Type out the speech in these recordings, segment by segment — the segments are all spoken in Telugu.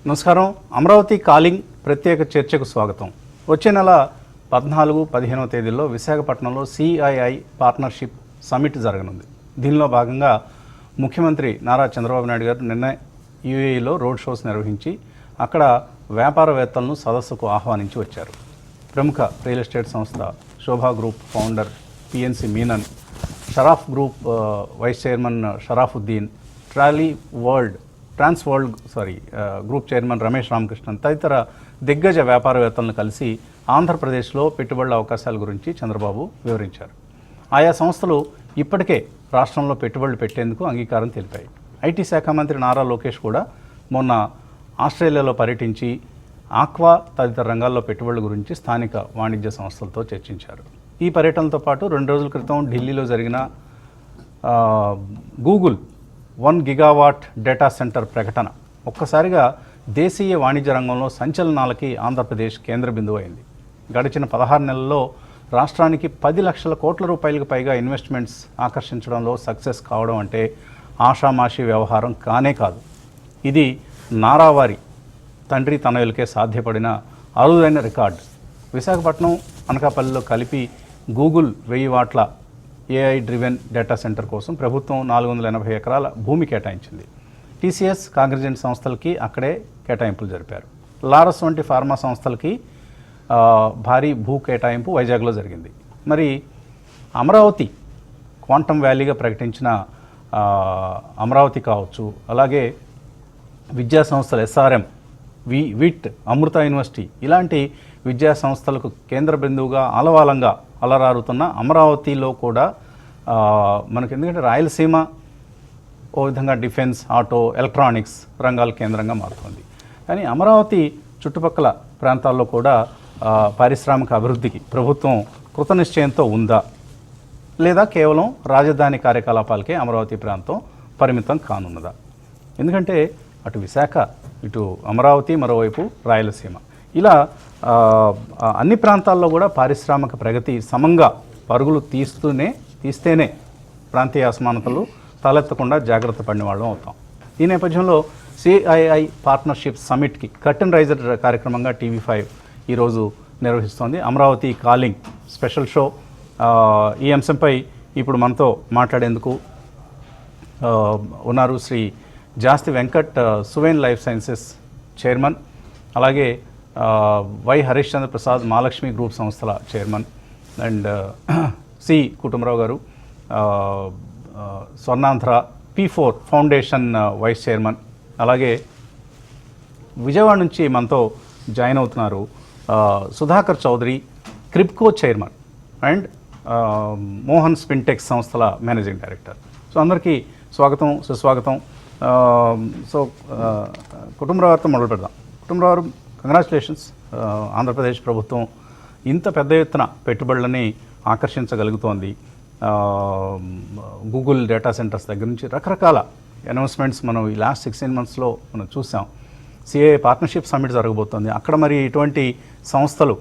నమస్కారం. అమరావతి కాలింగ్ ప్రత్యేక చర్చకు స్వాగతం. వచ్చే నెల 14-15వ తేదీల్లో విశాఖపట్నంలో సిఐఐ పార్ట్నర్షిప్ సమిట్ జరగనుంది. దీనిలో భాగంగా ముఖ్యమంత్రి నారా చంద్రబాబు నాయుడు గారు నిన్న యూఏఈలో రోడ్ షోస్ నిర్వహించి అక్కడ వ్యాపారవేత్తలను సదస్సుకు ఆహ్వానించి వచ్చారు. ప్రముఖ రియల్ ఎస్టేట్ సంస్థ Sobha group founder PNC Menon, Sharaf group vice chairman Sharafuddin, trans world group chairman Ramesh Ramakrishnan తదితర దిగ్గజ వ్యాపారవేత్తలను కలిసి ఆంధ్రప్రదేశ్లో పెట్టుబడుల అవకాశాల గురించి చంద్రబాబు వివరించారు. ఆయా సంస్థలు ఇప్పటికే రాష్ట్రంలో పెట్టుబడులు పెట్టేందుకు అంగీకారం తెలిపాయి. ఐటీ శాఖ మంత్రి నారా లోకేష్ కూడా మొన్న ఆస్ట్రేలియాలో పర్యటించి ఆక్వా తదితర రంగాల్లో పెట్టుబడుల గురించి స్థానిక వాణిజ్య సంస్థలతో చర్చించారు. ఈ పర్యటనతో పాటు 2 రోజుల క్రితం ఢిల్లీలో జరిగిన గూగుల్ 1 గిగావాట్ డేటా సెంటర్ ప్రకటన ఒక్కసారిగా దేశీయ వాణిజ్య రంగంలో సంచలనాలకి ఆంధ్రప్రదేశ్ కేంద్ర బిందువు అయింది. గడిచిన 16 నెలల్లో రాష్ట్రానికి 10 లక్షల కోట్ల రూపాయలకు పైగా ఇన్వెస్ట్మెంట్స్ ఆకర్షించడంలో సక్సెస్ కావడం అంటే ఆషామాషి వ్యవహారం కానే కాదు. ఇది నారావారి తండ్రి తనయులకే సాధ్యపడిన అరుదైన రికార్డు. విశాఖపట్నం, అనకాపల్లిలో కలిపి గూగుల్ 1000 వాట్ల ఏఐ డ్రివెన్ డేటా సెంటర్ కోసం ప్రభుత్వం 480 ఎకరాల భూమి కేటాయించింది. టీసీఎస్, కాగ్నిజెంట్ సంస్థలకి అక్కడే కేటాయింపులు జరిపారు. లారస్ వంటి ఫార్మా సంస్థలకి భారీ భూ కేటాయింపు వైజాగ్లో జరిగింది. మరి అమరావతి క్వాంటమ్ వ్యాలీగా ప్రకటించిన అమరావతి కావచ్చు, అలాగే విద్యా సంస్థలు ఎస్ఆర్ఎం, విట్, అమృత యూనివర్సిటీ ఇలాంటి విద్యా సంస్థలకు కేంద్ర బిందువుగా ఆలవాలంగా అలరారుతున్న అమరావతిలో కూడా మనకు ఎందుకంటే రాయలసీమ ఓ విధంగా డిఫెన్స్, ఆటో, ఎలక్ట్రానిక్స్ రంగాల కేంద్రంగా మారుతుంది. కానీ అమరావతి చుట్టుపక్కల ప్రాంతాల్లో కూడా పారిశ్రామిక అభివృద్ధికి ప్రభుత్వం కృతనిశ్చయంతో ఉందా, లేదా కేవలం రాజధాని కార్యకలాపాలకే అమరావతి ప్రాంతం పరిమితం కానున్నదా? ఎందుకంటే అటు విశాఖ, ఇటు అమరావతి, మరోవైపు రాయలసీమ, ఇలా అన్ని ప్రాంతాల్లో కూడా పారిశ్రామిక ప్రగతి సమంగా పరుగులు తీస్తేనే ప్రాంతీయ అసమానతలు తలెత్తకుండా జాగ్రత్త పడిన వాళ్ళం అవుతాం. ఈ నేపథ్యంలో సిఐఐ పార్ట్నర్షిప్ సమిట్కి కర్టెన్ రైజర్ కార్యక్రమంగా టీవీ5 ఈరోజు నిర్వహిస్తోంది. Amaravati calling special show. ఈ అంశంపై ఇప్పుడు మనతో మాట్లాడేందుకు ఉన్నారు Shri Jasti Venkat, Suven life sciences chairman, అలాగే వై హరీష్ చంద్ర ప్రసాద్, మహాలక్ష్మి గ్రూప్ సంస్థల చైర్మన్, అండ్ సి కుటుంబరావు గారు, Swarnandhra P4 foundation vice chairman, అలాగే విజయవాడ నుంచి మనతో జాయిన్ అవుతున్నారు Sudhakar Chowdary, Kripco chairman and Mohan Spintex సంస్థల మేనేజింగ్ డైరెక్టర్. సో అందరికీ స్వాగతం, సుస్వాగతం. సో కుటుంబరావు గారితో మొదలు పెడదాం. కుటుంబరావు గారు, కంగ్రాచులేషన్స్. ఆంధ్రప్రదేశ్ ప్రభుత్వం ఇంత పెద్ద ఎత్తున పెట్టుబడులని ఆకర్షించగలుగుతోంది. గూగుల్ డేటా సెంటర్స్ దగ్గర నుంచి రకరకాల అనౌన్స్మెంట్స్ మనం ఈ లాస్ట్ 16 మంత్స్లో మనం చూసాం. సిఐ పార్ట్నర్షిప్ సమిట్ జరగబోతోంది. అక్కడ మరి ఇటువంటి సంస్థలు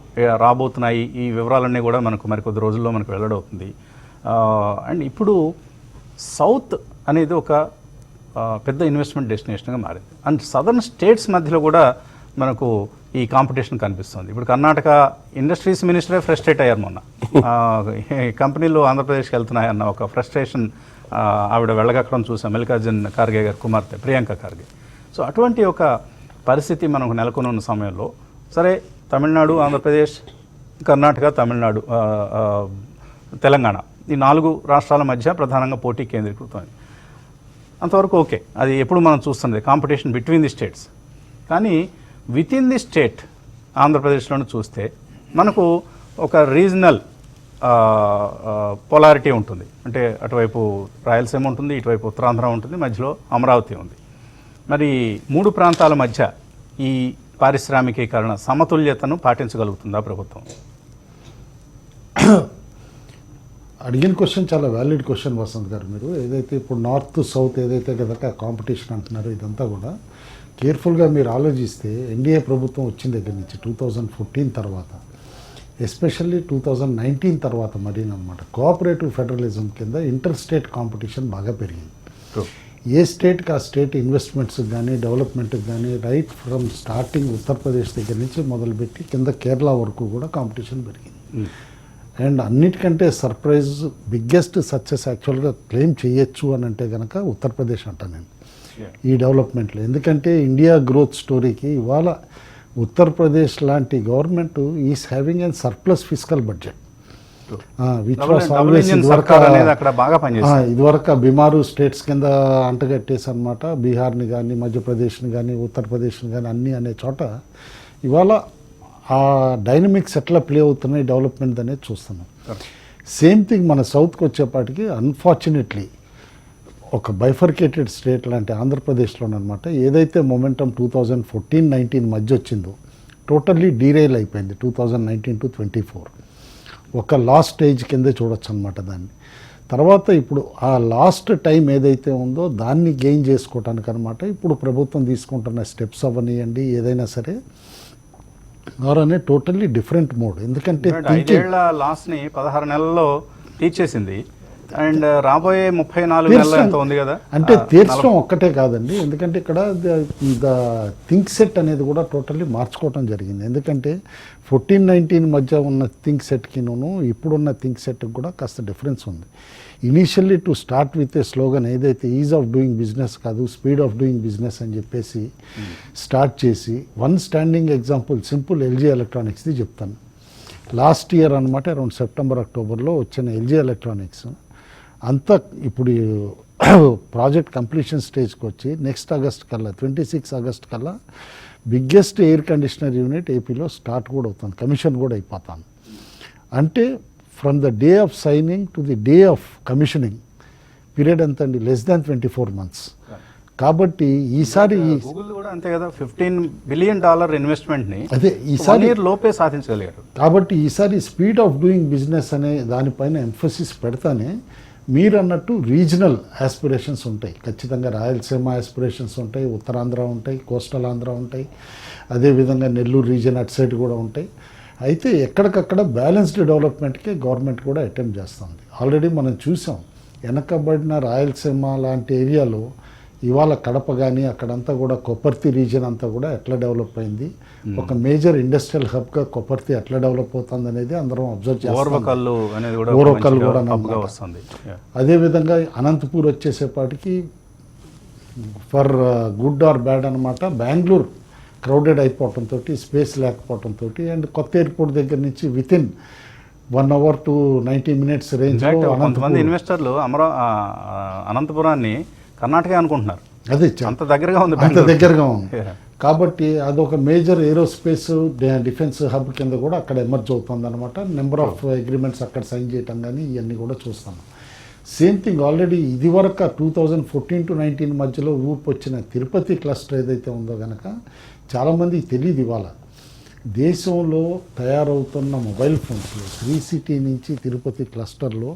రాబోతున్నాయి. ఈ వివరాలన్నీ కూడా మనకు మరికొద్ది రోజుల్లో మనకు వెల్లడవుతుంది. అండ్ ఇప్పుడు సౌత్ అనేది ఒక పెద్ద ఇన్వెస్ట్మెంట్ డెస్టినేషన్గా మారింది. అండ్ సదర్న్ స్టేట్స్ మధ్యలో కూడా మనకు ఈ కాంపిటీషన్ కనిపిస్తుంది. ఇప్పుడు కర్ణాటక ఇండస్ట్రీస్ మినిస్టరే ఫ్రస్ట్రేట్ అయ్యారు మొన్న. కంపెనీలు ఆంధ్రప్రదేశ్కి వెళ్తున్నాయన్న ఒక ఫ్రస్ట్రేషన్ ఆవిడ వెళ్ళగక్కడం చూసాం. మల్లికార్జున్ ఖార్గే గారి కుమార్తె ప్రియాంక ఖార్గే. సో అటువంటి ఒక పరిస్థితి మనకు నెలకొని ఉన్న సమయంలో సరే తమిళనాడు, ఆంధ్రప్రదేశ్, కర్ణాటక, తమిళనాడు, తెలంగాణ ఈ 4 రాష్ట్రాల మధ్య ప్రధానంగా పోటీ కేంద్రీకృతమైంది. అంతవరకు ఓకే, అది ఎప్పుడు మనం చూస్తున్నది కాంపిటీషన్ బిట్వీన్ ది స్టేట్స్. కానీ విత్ ఇన్ ది స్టేట్ ఆంధ్రప్రదేశ్లోనే చూస్తే మనకు ఒక రీజనల్ పొలారిటీ ఉంటుంది. అంటే అటువైపు రాయలసీమ ఉంటుంది, ఇటువైపు ఉత్తరాంధ్ర ఉంటుంది, మధ్యలో అమరావతి ఉంది. మరి 3 ప్రాంతాల మధ్య ఈ పారిశ్రామికీకరణ సమతుల్యతను పాటించగలుగుతుందా ప్రభుత్వం? అడిగిన క్వశ్చన్ చాలా వ్యాలిడ్ క్వశ్చన్ వసంత్ గారు. మీరు ఏదైతే ఇప్పుడు నార్త్ సౌత్ ఏదైతే కదా కాంపిటీషన్ అంటున్నారో ఇదంతా కూడా కేర్ఫుల్గా మీరు ఆలోచిస్తే ఎన్డీఏ ప్రభుత్వం వచ్చిన దగ్గర నుంచి 2014 తర్వాత, ఎస్పెషల్లీ 2019 తర్వాత మరీనమాట కోఆపరేటివ్ ఫెడరలిజం కింద ఇంటర్ స్టేట్ కాంపిటీషన్ బాగా పెరిగింది. ఏ స్టేట్కి ఆ స్టేట్ ఇన్వెస్ట్మెంట్స్కి కానీ డెవలప్మెంట్కి కానీ రైట్ ఫ్రమ్ స్టార్టింగ్ ఉత్తరప్రదేశ్ దగ్గర నుంచి మొదలుపెట్టి కింద కేరళ వరకు కూడా కాంపిటీషన్ పెరిగింది. అండ్ అన్నిటికంటే సర్ప్రైజ్ బిగ్గెస్ట్ సక్సెస్ యాక్చువల్గా క్లెయిమ్ చేయొచ్చు అని అంటే కనుక ఉత్తరప్రదేశ్ అంటాను నేను ఈ డెవలప్మెంట్లో. ఎందుకంటే ఇండియా గ్రోత్ స్టోరీకి ఇవాళ ఉత్తరప్రదేశ్ లాంటి government is having an surplus fiscal budget which was always ఇదివరకు బీమారు స్టేట్స్ కింద అంటగట్టేసి అనమాట. బీహార్ని కానీ మధ్యప్రదేశ్ని కానీ ఉత్తరప్రదేశ్ని కానీ అన్నీ అనే చోట ఇవాళ ఆ డైనమిక్స్ ఎట్లా ప్లే అవుతున్నాయి డెవలప్మెంట్ అనేది చూస్తున్నాం. సేమ్ థింగ్ మన సౌత్కి వచ్చేపాటికి అన్ఫార్చునేట్లీ ఒక బైఫర్కేటెడ్ స్టేట్ లాంటి ఆంధ్రప్రదేశ్లోనమాట ఏదైతే మొమెంటం 2014-19 మధ్య వచ్చిందో టోటల్లీ డీరైల్ అయిపోయింది 2019-24. ఒక లాస్ట్ స్టేజ్ కిందే చూడొచ్చు అనమాట దాన్ని. తర్వాత ఇప్పుడు ఆ లాస్ట్ టైం ఏదైతే ఉందో దాన్ని గెయిన్ చేసుకోవటానికి అనమాట ఇప్పుడు ప్రభుత్వం తీసుకుంటున్న స్టెప్స్ అవనియండి ఏదైనా సరే అనే టోటల్లీ డిఫరెంట్ మోడ్. ఎందుకంటే 5 ఏళ్ల లాస్ని 16 నెలల్లో తీర్చేసింది అండ్ రాబోయే 34 నెలలు ఎంత ఉంది కదా అంటే తీర్చడం ఒక్కటే కాదండి. ఎందుకంటే ఇక్కడ ద థింక్ సెట్ అనేది కూడా టోటల్లీ మార్చుకోవటం జరిగింది. ఎందుకంటే 14-19 మధ్య ఉన్న థింక్ సెట్కిను ఇప్పుడున్న థింక్ సెట్కి కూడా కాస్త డిఫరెన్స్ ఉంది. Initially to start with a slogan ఏదైతే ఈజ్ ఆఫ్ డూయింగ్ బిజినెస్ కాదు స్పీడ్ ఆఫ్ డూయింగ్ బిజినెస్ అని చెప్పేసి స్టార్ట్ చేసి one standing example simple LG ఎలక్ట్రానిక్స్ది చెప్తాను. లాస్ట్ ఇయర్ అనమాట అరౌండ్ సెప్టెంబర్-అక్టోబర్లో వచ్చిన ఎల్జీ ఎలక్ట్రానిక్స్ అంతా ఇప్పుడు ప్రాజెక్ట్ కంప్లీషన్ స్టేజ్కి వచ్చి నెక్స్ట్ ఆగస్ట్ కల్లా 26 ఆగస్ట్ కల్లా బిగ్గెస్ట్ ఎయిర్ కండిషనర్ యూనిట్ ఏపీలో స్టార్ట్ కూడా అవుతుంది, కమిషన్ కూడా అయిపోతాను. అంటే from the day of signing to the day of commissioning period ఎంత అండి? Less than 24 months. కాబట్టి ఈసారి గూగుల్ కూడా అంతే కదా $15 బిలియన్ ఇన్వెస్ట్మెంట్ని అదే ఈసారి లోపే సాధించగలిగారు. కాబట్టి ఈసారి స్పీడ్ ఆఫ్ డూయింగ్ బిజినెస్ అనే దానిపైన ఎంఫసిస్ పెడతానే మీరు అన్నట్టు రీజనల్ ఆస్పిరేషన్స్ ఉంటాయి. ఖచ్చితంగా రాయలసీమ ఆస్పిరేషన్స్ ఉంటాయి, ఉత్తరాంధ్ర ఉంటాయి, కోస్టల్ ఆంధ్ర ఉంటాయి, అదేవిధంగా నెల్లూరు రీజన్ అటు సైడ్ కూడా ఉంటాయి. అయితే ఎక్కడికక్కడ బ్యాలెన్స్డ్ డెవలప్మెంట్కి గవర్నమెంట్ కూడా అటెంప్ట్ చేస్తుంది. ఆల్రెడీ మనం చూసాం వెనకబడిన రాయలసీమ లాంటి ఏరియాలో ఇవాళ కడప కానీ అక్కడంతా కూడా కొప్పర్తి రీజన్ అంతా కూడా ఎట్లా డెవలప్ అయింది, ఒక మేజర్ ఇండస్ట్రియల్ హబ్గా కొప్పర్తి ఎట్లా డెవలప్ అవుతుంది అనేది అందరం అబ్జర్వ్ చేస్తాం. ఓర్వకల్ కూడా వస్తుంది. అదేవిధంగా అనంతపూర్ వచ్చేసేపాటికి ఫర్ గుడ్ ఆర్ బ్యాడ్ అనమాట బెంగళూరు క్రౌడెడ్ అయిపోవటంతో స్పేస్ లేకపోవడంతో అండ్ కొత్త ఎయిర్పోర్ట్ దగ్గర నుంచి within 1 hour to 90 minutes range కొంతమంది ఇన్వెస్టర్లు అనంతపురాన్ని కర్ణాటక అనుకుంటున్నారు. అదే అంత దగ్గరగా ఉంది, అంత దగ్గరగా ఉంది. కాబట్టి అదొక మేజర్ ఏరోస్పేస్ డిఫెన్స్ హబ్ కింద కూడా అక్కడ ఎమర్జ్ అవుతుంది అనమాట. నెంబర్ ఆఫ్ అగ్రిమెంట్స్ అక్కడ సైన్ చేయటం కానీ ఇవన్నీ కూడా చూస్తాం. సేమ్ థింగ్ ఆల్రెడీ ఇది వరకు 2014-19 మధ్యలో ఊపు వచ్చిన తిరుపతి క్లస్టర్ ఏదైతే ఉందో కనుక చాలామందికి తెలియదు. ఇవాళ దేశంలో తయారవుతున్న మొబైల్ ఫోన్స్లో 3C నుంచి తిరుపతి క్లస్టర్లో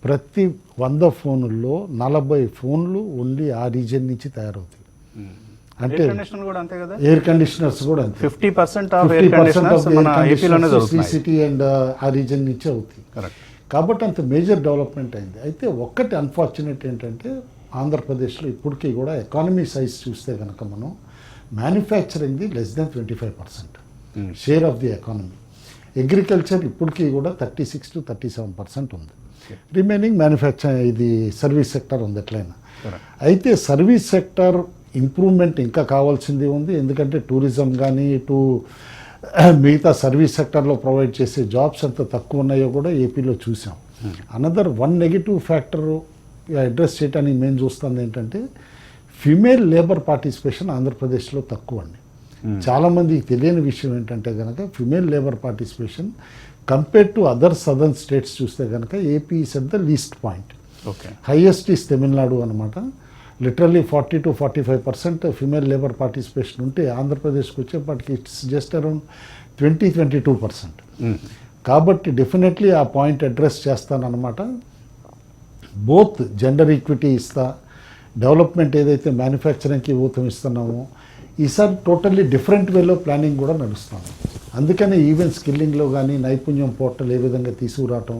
ప్రతి 100 ఫోన్లలో 40 ఫోన్లు ఓన్లీ ఆ రీజన్ నుంచి తయారవుతాయి. అంటే ఎయిర్ కండిషనర్స్ కూడా 50% అండ్ ఆ రీజన్ నుంచి అవుతాయి. కాబట్టి అంత మేజర్ డెవలప్మెంట్ అయింది. అయితే ఒక్కటి అన్ఫార్చునేట్ ఏంటంటే ఆంధ్రప్రదేశ్లో ఇప్పటికీ కూడా ఎకానమీ సైజ్ చూస్తే కనుక మనం మ్యానుఫ్యాక్చరింగ్ది less than 25% share of the economy. Agriculture ఇప్పటికీ కూడా 36 to 37% ఉంది. రిమైనింగ్ మ్యానుఫ్యాక్చర్ ఇది సర్వీస్ సెక్టర్ ఉంది ఎట్లయినా. అయితే సర్వీస్ సెక్టర్ ఇంప్రూవ్మెంట్ ఇంకా కావాల్సింది ఉంది. ఎందుకంటే టూరిజం కానీ ఇటు మిగతా సర్వీస్ సెక్టర్లో ప్రొవైడ్ చేసే జాబ్స్ ఎంత తక్కువ ఉన్నాయో కూడా ఏపీలో చూసాం. Another one negative factor address చేయడానికి మేము చూస్తుంది ఏంటంటే ఫిమేల్ లేబర్ పార్టిసిపేషన్ ఆంధ్రప్రదేశ్లో తక్కువ అండి. చాలామందికి తెలియని విషయం ఏంటంటే కనుక female labour participation compared to other southern states చూస్తే కనుక AP is at the least point. Highest is Tamil Nadu అనమాట. Literally 40 to 45% female labour participation ఉంటే ఆంధ్రప్రదేశ్కి వచ్చేప్పటికి ఇట్స్ జస్ట్ అరౌండ్ 20-22%. కాబట్టి డెఫినెట్లీ ఆ పాయింట్ అడ్రస్ చేస్తానన్నమాట. బోత్ జెండర్ ఈక్విటీ ఇస్తా, డెవలప్మెంట్ ఏదైతే మ్యానుఫ్యాక్చరింగ్కి ఊతం ఇస్తున్నామో ఈసారి టోటల్లీ డిఫరెంట్ వేలో ప్లానింగ్ కూడా నడుస్తాము. అందుకనే ఈవెన్ స్కిల్లింగ్లో కానీ నైపుణ్యం పోర్టల్ ఏ విధంగా తీసుకురావటం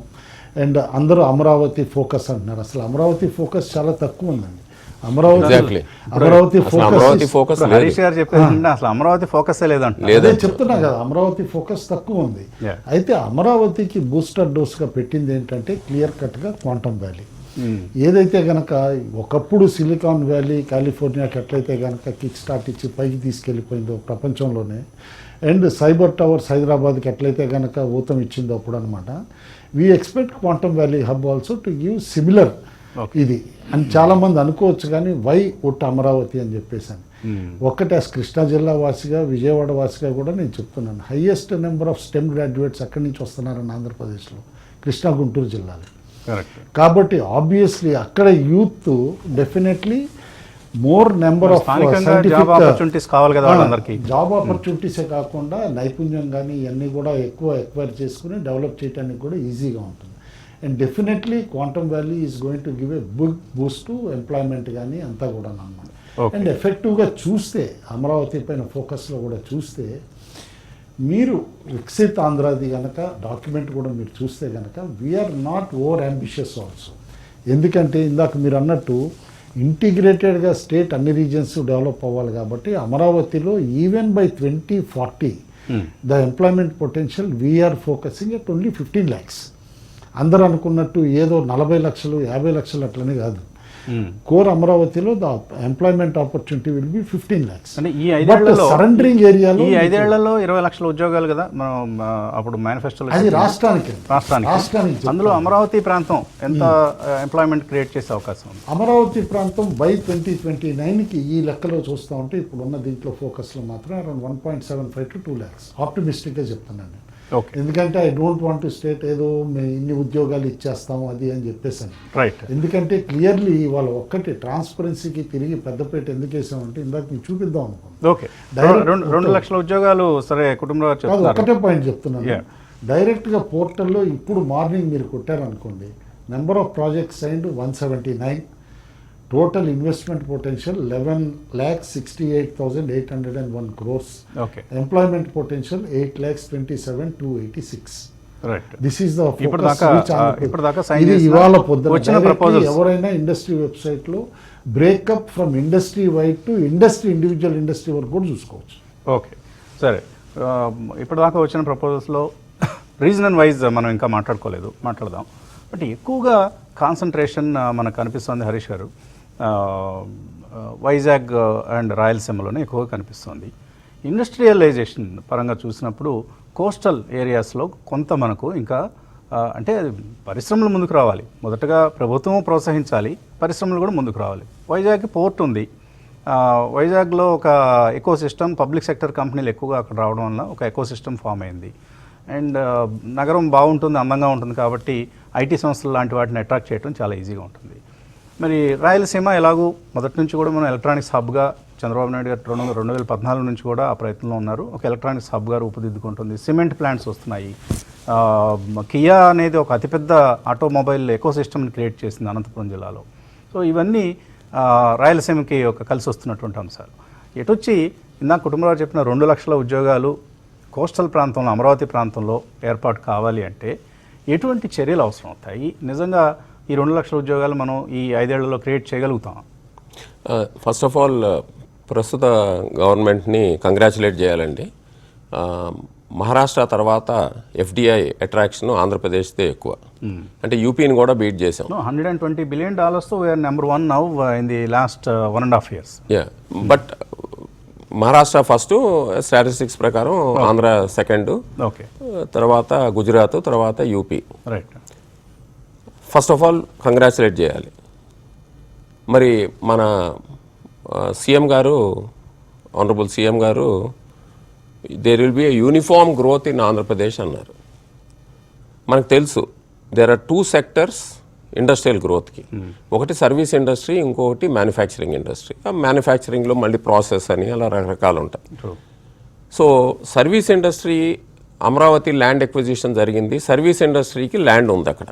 అండ్ అందరూ అమరావతి ఫోకస్ అంటున్నారు. అసలు అమరావతి ఫోకస్ చాలా తక్కువ ఉందండి. Exactly. అమరావతి అసలు అమరావతి ఫోకస్ లేదు. హరీష్ గారు చెప్పేది అసలు అమరావతి ఫోకస్ లేదంట. అదే చెప్తున్నా కదా, అమరావతి ఫోకస్ తక్కువ ఉంది. Yeah. అయితే అమరావతికి బూస్టర్ డోస్గా పెట్టింది ఏంటంటే క్లియర్ కట్గా క్వాంటమ్ వ్యాలీ. ఏదైతే గనక ఒకప్పుడు సిలికాన్ వ్యాలీ కాలిఫోర్నియాకి ఎట్లయితే గనక కిక్ స్టార్ట్ ఇచ్చి పైకి తీసుకెళ్ళిపోయిందో ప్రపంచంలోనే, అండ్ సైబర్ టవర్స్ హైదరాబాద్కి ఎట్లయితే గనక ఊతం ఇచ్చిందో అప్పుడు అనమాట, we expect quantum valley hub also to give similar ఇది అని చాలామంది అనుకోవచ్చు. కానీ వై ఒట్టు అమరావతి అని చెప్పేసాను. ఒక్కటే కృష్ణా జిల్లా వాసిగా, విజయవాడ వాసిగా కూడా నేను చెప్తున్నాను, highest number of stem graduates అక్కడి నుంచి వస్తున్నారని ఆంధ్రప్రదేశ్లో, కృష్ణా గుంటూరు జిల్లాలో. కాబట్టి ఆబ్వియస్లీ అక్కడ youth definitely more number of job opportunities కావాలి కదా వాళ్ళందరికీ. జాబ్ ఆపర్చునిటీసే కాకుండా నైపుణ్యం కానీ ఇవన్నీ కూడా ఎక్కువ ఎక్వైర్ చేసుకుని డెవలప్ చేయడానికి కూడా ఈజీగా ఉంటుంది. And definitely quantum valley is going to give a big boost to employment కానీ అంతా కూడా అన్నమాట. అండ్ ఎఫెక్టివ్గా చూస్తే అమరావతి పైన ఫోకస్లో కూడా చూస్తే, మీరు వికసిత్ ఆంధ్రాది కనుక డాక్యుమెంట్ కూడా మీరు చూస్తే కనుక we are not over ambitious also. ఎందుకంటే ఇందాక మీరు అన్నట్టు ఇంటిగ్రేటెడ్గా స్టేట్ అన్ని రీజన్స్ డెవలప్ అవ్వాలి కాబట్టి అమరావతిలో even by 2040 the employment potential we are focusing at only 15 lakhs. అందరూ అనుకున్నట్టు ఏదో 40 లక్షలు 50 లక్షలు అట్లనే కాదు. కోర్ అమరావతిలో the employment opportunity will be 15 lakhs. అంటే ఈ 5 ఏళ్లలో సరెండరింగ్ ఏరియాలో ఈ 5 ఏళ్లలో 20 లక్షల ఉద్యోగాలు కదా మనం అప్పుడు మేనిఫెస్టోలో. అది రాష్ట్రానికి అందులో అమరావతి ప్రాంతం ఎంత ఎంప్లాయ్మెంట్ క్రియేట్ చేసే అవకాశం ఉంది? అమరావతి ప్రాంతం బై 2029కి ఈ లెక్కలో చూస్తూ ఉంటే ఇప్పుడున్న దీంట్లో ఫోకస్లో మాత్రం అరౌండ్ 1.75 to 2 lakhs ఆప్టిమిస్టిక్గా చెప్తున్నాను నేను. ఎందుకంటే I don't want to state ఏదో మేము ఇన్ని ఉద్యోగాలు ఇచ్చేస్తాము అది అని చెప్పేసాను. రైట్. ఎందుకంటే క్లియర్లీ వాళ్ళ ఒక్కటి ట్రాన్స్పరెన్సీకి తిరిగి పెద్దపేట ఎందుకు వేసామంటే ఇందాక మీకు చూపిద్దాం అనుకోండి. ఓకే, 2 లక్షల ఉద్యోగాలు సరే కుటుంబంలో ఒకటే పాయింట్ చెప్తున్నాను. డైరెక్ట్గా పోర్టల్లో ఇప్పుడు మార్నింగ్ మీరు కొట్టారనుకోండి, number of projects signed 179, total investment potential 11,68,801 crores. Okay. Employment potential 8,27,286. Right. This is the ఇప్పటిదాకా ఇవాళ పొద్దున ఎవరైనా ఇండస్ట్రీ వెబ్సైట్లో breakup from industry wide to industry individual industry వరకు కూడా చూసుకోవచ్చు. ఓకే, సరే. ఇప్పటిదాకా వచ్చిన ప్రపోజల్స్లో రీజన్ వైజ్ మనం ఇంకా మాట్లాడదాం. బట్ ఎక్కువగా కాన్సన్ట్రేషన్ మనకు కనిపిస్తుంది హరీష్ గారు వైజాగ్ అండ్ రాయలసీమలోనే ఎక్కువగా కనిపిస్తుంది. ఇండస్ట్రియలైజేషన్ పరంగా చూసినప్పుడు కోస్టల్ ఏరియాస్లో కొంత మనకు ఇంకా అంటే పరిశ్రమలు ముందుకు రావాలి. మొదటగా ప్రభుత్వం ప్రోత్సహించాలి, పరిశ్రమలు కూడా ముందుకు రావాలి. వైజాగ్కి పోర్ట్ ఉంది. వైజాగ్లో ఒక ఎకో సిస్టమ్, పబ్లిక్ సెక్టర్ కంపెనీలు ఎక్కువగా అక్కడ రావడం వల్ల ఒక ఎకో సిస్టమ్ ఫామ్ అయింది. అండ్ నగరం బాగుంటుంది, అందంగా ఉంటుంది కాబట్టి ఐటీ సంస్థలు లాంటి వాటిని అట్రాక్ట్ చేయడం చాలా ఈజీగా ఉంటుంది. మరి రాయలసీమ ఎలాగూ మొదటి నుంచి కూడా మనం ఎలక్ట్రానిక్స్ హబ్గా చంద్రబాబు నాయుడు గారు 2014 నుంచి కూడా ఆ ప్రయత్నంలో ఉన్నారు. ఒక ఎలక్ట్రానిక్స్ హబ్గా రూపుదిద్దుకుంటుంది. సిమెంట్ ప్లాంట్స్ వస్తున్నాయి. కియా అనేది ఒక అతిపెద్ద ఆటోమొబైల్ ఎకో సిస్టమ్ని క్రియేట్ చేసింది అనంతపురం జిల్లాలో. సో ఇవన్నీ రాయలసీమకి ఒక కలిసి వస్తున్నటువంటి అంశాలు. ఎటొచ్చి ఇందాక కుటుంబంలో చెప్పిన 2 లక్షల ఉద్యోగాలు కోస్టల్ ప్రాంతంలో, అమరావతి ప్రాంతంలో ఏర్పాటు కావాలి అంటే ఎటువంటి చర్యలు అవసరం అవుతాయి? నిజంగా ఈ 2 లక్షల ఉద్యోగాలు మనం ఈ 5 ఏళ్లలో క్రియేట్ చేయగలుగుతాం? ఫస్ట్ ఆఫ్ ఆల్ ప్రస్తుత గవర్నమెంట్ని కంగ్రాచులేట్ చేయాలండి. మహారాష్ట్ర తర్వాత FDI అట్రాక్షన్ ఆంధ్రప్రదేశ్దే ఎక్కువ. అంటే యూపీని కూడా బీట్ చేసాం. $120 billion we're number 1 now in the last 1.5 years. But Maharashtra first statistics ప్రకారం, ఆంధ్ర సెకండ్, తర్వాత గుజరాత్, తర్వాత UP. Right. First of all congratulate చేయాలి. మరి మన సీఎం గారు, ఆనరబుల్ సీఎం గారు, there will be a uniform growth in Andhra Pradesh అన్నారు. మనకు తెలుసు దేర్ ఆర్ 2 sectors ఇండస్ట్రియల్ గ్రోత్కి. ఒకటి సర్వీస్ ఇండస్ట్రీ, ఇంకొకటి మ్యానుఫ్యాక్చరింగ్ ఇండస్ట్రీ. ఆ మ్యానుఫ్యాక్చరింగ్లో మళ్ళీ ప్రాసెస్ అని అలా రకరకాలు ఉంటాయి. So service industry, Amaravati land acquisition జరిగింది. సర్వీస్ ఇండస్ట్రీకి ల్యాండ్ ఉంది అక్కడ.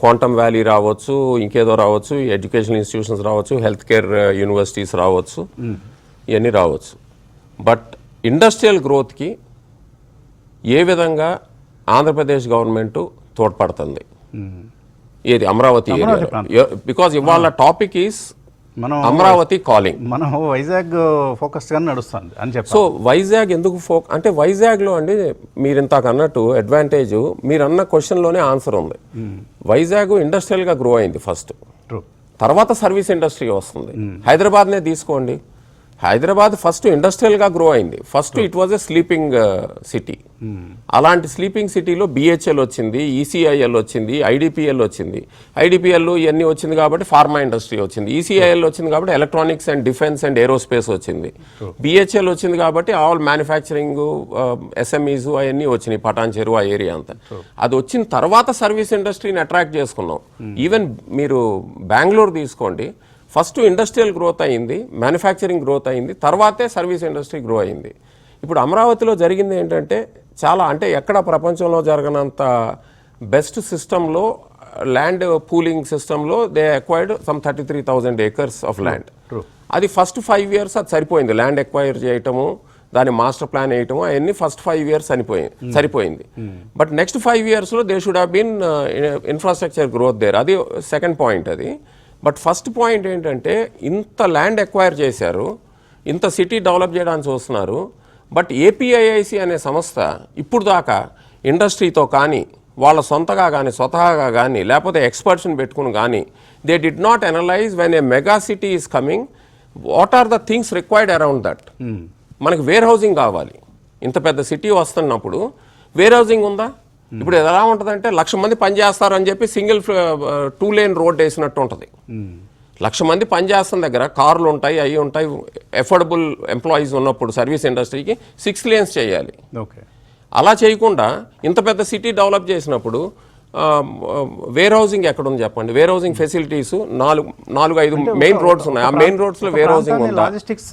క్వాంటమ్ వ్యాలీ రావచ్చు, ఇంకేదో రావచ్చు, ఎడ్యుకేషనల్ ఇన్స్టిట్యూషన్స్ రావచ్చు, హెల్త్ కేర్ యూనివర్సిటీస్ రావచ్చు, ఇవన్నీ రావచ్చు. బట్ ఇండస్ట్రియల్ గ్రోత్కి ఏ విధంగా ఆంధ్రప్రదేశ్ గవర్నమెంట్ తోడ్పడుతుంది? ఏది అమరావతి ఏరియా? బికాజ్ ఇవాళ టాపిక్ ఈస్ మనం అమరావతి కాలింగ్. మనం వైజాగ్ ఫోకస్గా నడుస్తుంది అని చెప్పి. సో వైజాగ్ ఎందుకు అంటే వైజాగ్లో అండి మీరు ఇంతకు అన్నట్టు అడ్వాంటేజ్ మీరు అన్న క్వశ్చన్లోనే ఆన్సర్ ఉంది. వైజాగ్ ఇండస్ట్రియల్గా గ్రో అయింది ఫస్ట్, తర్వాత సర్వీస్ ఇండస్ట్రీ వస్తుంది. హైదరాబాద్నే తీసుకోండి, హైదరాబాద్ ఫస్ట్ ఇండస్ట్రియల్గా గ్రో అయింది. First it was a sleeping city. అలాంటి స్లీపింగ్ సిటీలో బిహెచ్ఎల్ వచ్చింది, ఈసీఐఎల్ వచ్చింది, ఐడిపిఎల్ వచ్చింది. ఐడిపిఎల్ ఇవన్నీ వచ్చింది కాబట్టి ఫార్మా ఇండస్ట్రీ వచ్చింది. ఈసీఐఎల్ వచ్చింది కాబట్టి electronics and defence and aerospace వచ్చింది. బిహెచ్ఎల్ వచ్చింది కాబట్టి ఆల్ మ్యానుఫ్యాక్చరింగ్ ఎస్ఎంఈస్ అవన్నీ వచ్చినాయి, పటాన్ చెరువు ఆ ఏరియా అంతా. అది వచ్చిన తర్వాత సర్వీస్ ఇండస్ట్రీని అట్రాక్ట్ చేసుకున్నాం. ఈవెన్ మీరు బెంగళూరు తీసుకోండి, ఫస్ట్ ఇండస్ట్రియల్ గ్రోత్ అయింది, మ్యానుఫ్యాక్చరింగ్ గ్రోత్ అయింది, తర్వాతే సర్వీస్ ఇండస్ట్రీ గ్రో అయింది. ఇప్పుడు అమరావతిలో జరిగింది ఏంటంటే చాలా అంటే ఎక్కడ ప్రపంచంలో జరగనంత బెస్ట్ సిస్టంలో ల్యాండ్ పూలింగ్ సిస్టంలో they acquired some 33,000 acres of land. అది ఫస్ట్ 5 years అది సరిపోయింది, ల్యాండ్ ఎక్వైర్ చేయటము, దాని మాస్టర్ ప్లాన్ వేయటము అవన్నీ ఫస్ట్ 5 years సరిపోయింది. బట్ నెక్స్ట్ 5 yearsలో they should have been infrastructure growth there. అది సెకండ్ పాయింట్ అది. బట్ ఫస్ట్ పాయింట్ ఏంటంటే ఇంత ల్యాండ్ ఎక్వైర్ చేశారు, ఇంత సిటీ డెవలప్ చేయడానికి చూస్తున్నారు. బట్ ఏపీఐఐసి అనే సంస్థ ఇప్పుడు దాకా ఇండస్ట్రీతో కానీ వాళ్ళ సొంతగా కానీ స్వతహాగా కానీ లేకపోతే ఎక్స్పర్ట్స్ని పెట్టుకుని కానీ they did not analyse when a mega city is coming what are the things required around that. మనకి వేర్ హౌసింగ్ కావాలి, ఇంత పెద్ద సిటీ వస్తున్నప్పుడు వేర్ హౌసింగ్ ఉందా? ఇప్పుడు ఎలా ఉంటుందంటే 1,00,000 మంది పనిచేస్తారు అని చెప్పి సింగిల్ 2 lane రోడ్ వేసినట్టు ఉంటుంది. 1,00,000 మంది పనిచేస్తున్న దగ్గర కార్లు ఉంటాయి, అవి ఉంటాయి. ఎఫోర్డబుల్ ఎంప్లాయీస్ ఉన్నప్పుడు సర్వీస్ ఇండస్ట్రీకి 6 lanes చేయాలి. అలా చేయకుండా ఇంత పెద్ద సిటీ డెవలప్ చేసినప్పుడు వేర్ హౌసింగ్ ఎక్కడ ఉంది చెప్పండి? Warehousing facilities 4-5 main roads ఉన్నాయి. ఆ మెయిన్ రోడ్స్ లో వేర్ హౌసింగ్ ఉందా? లాజిస్టిక్స్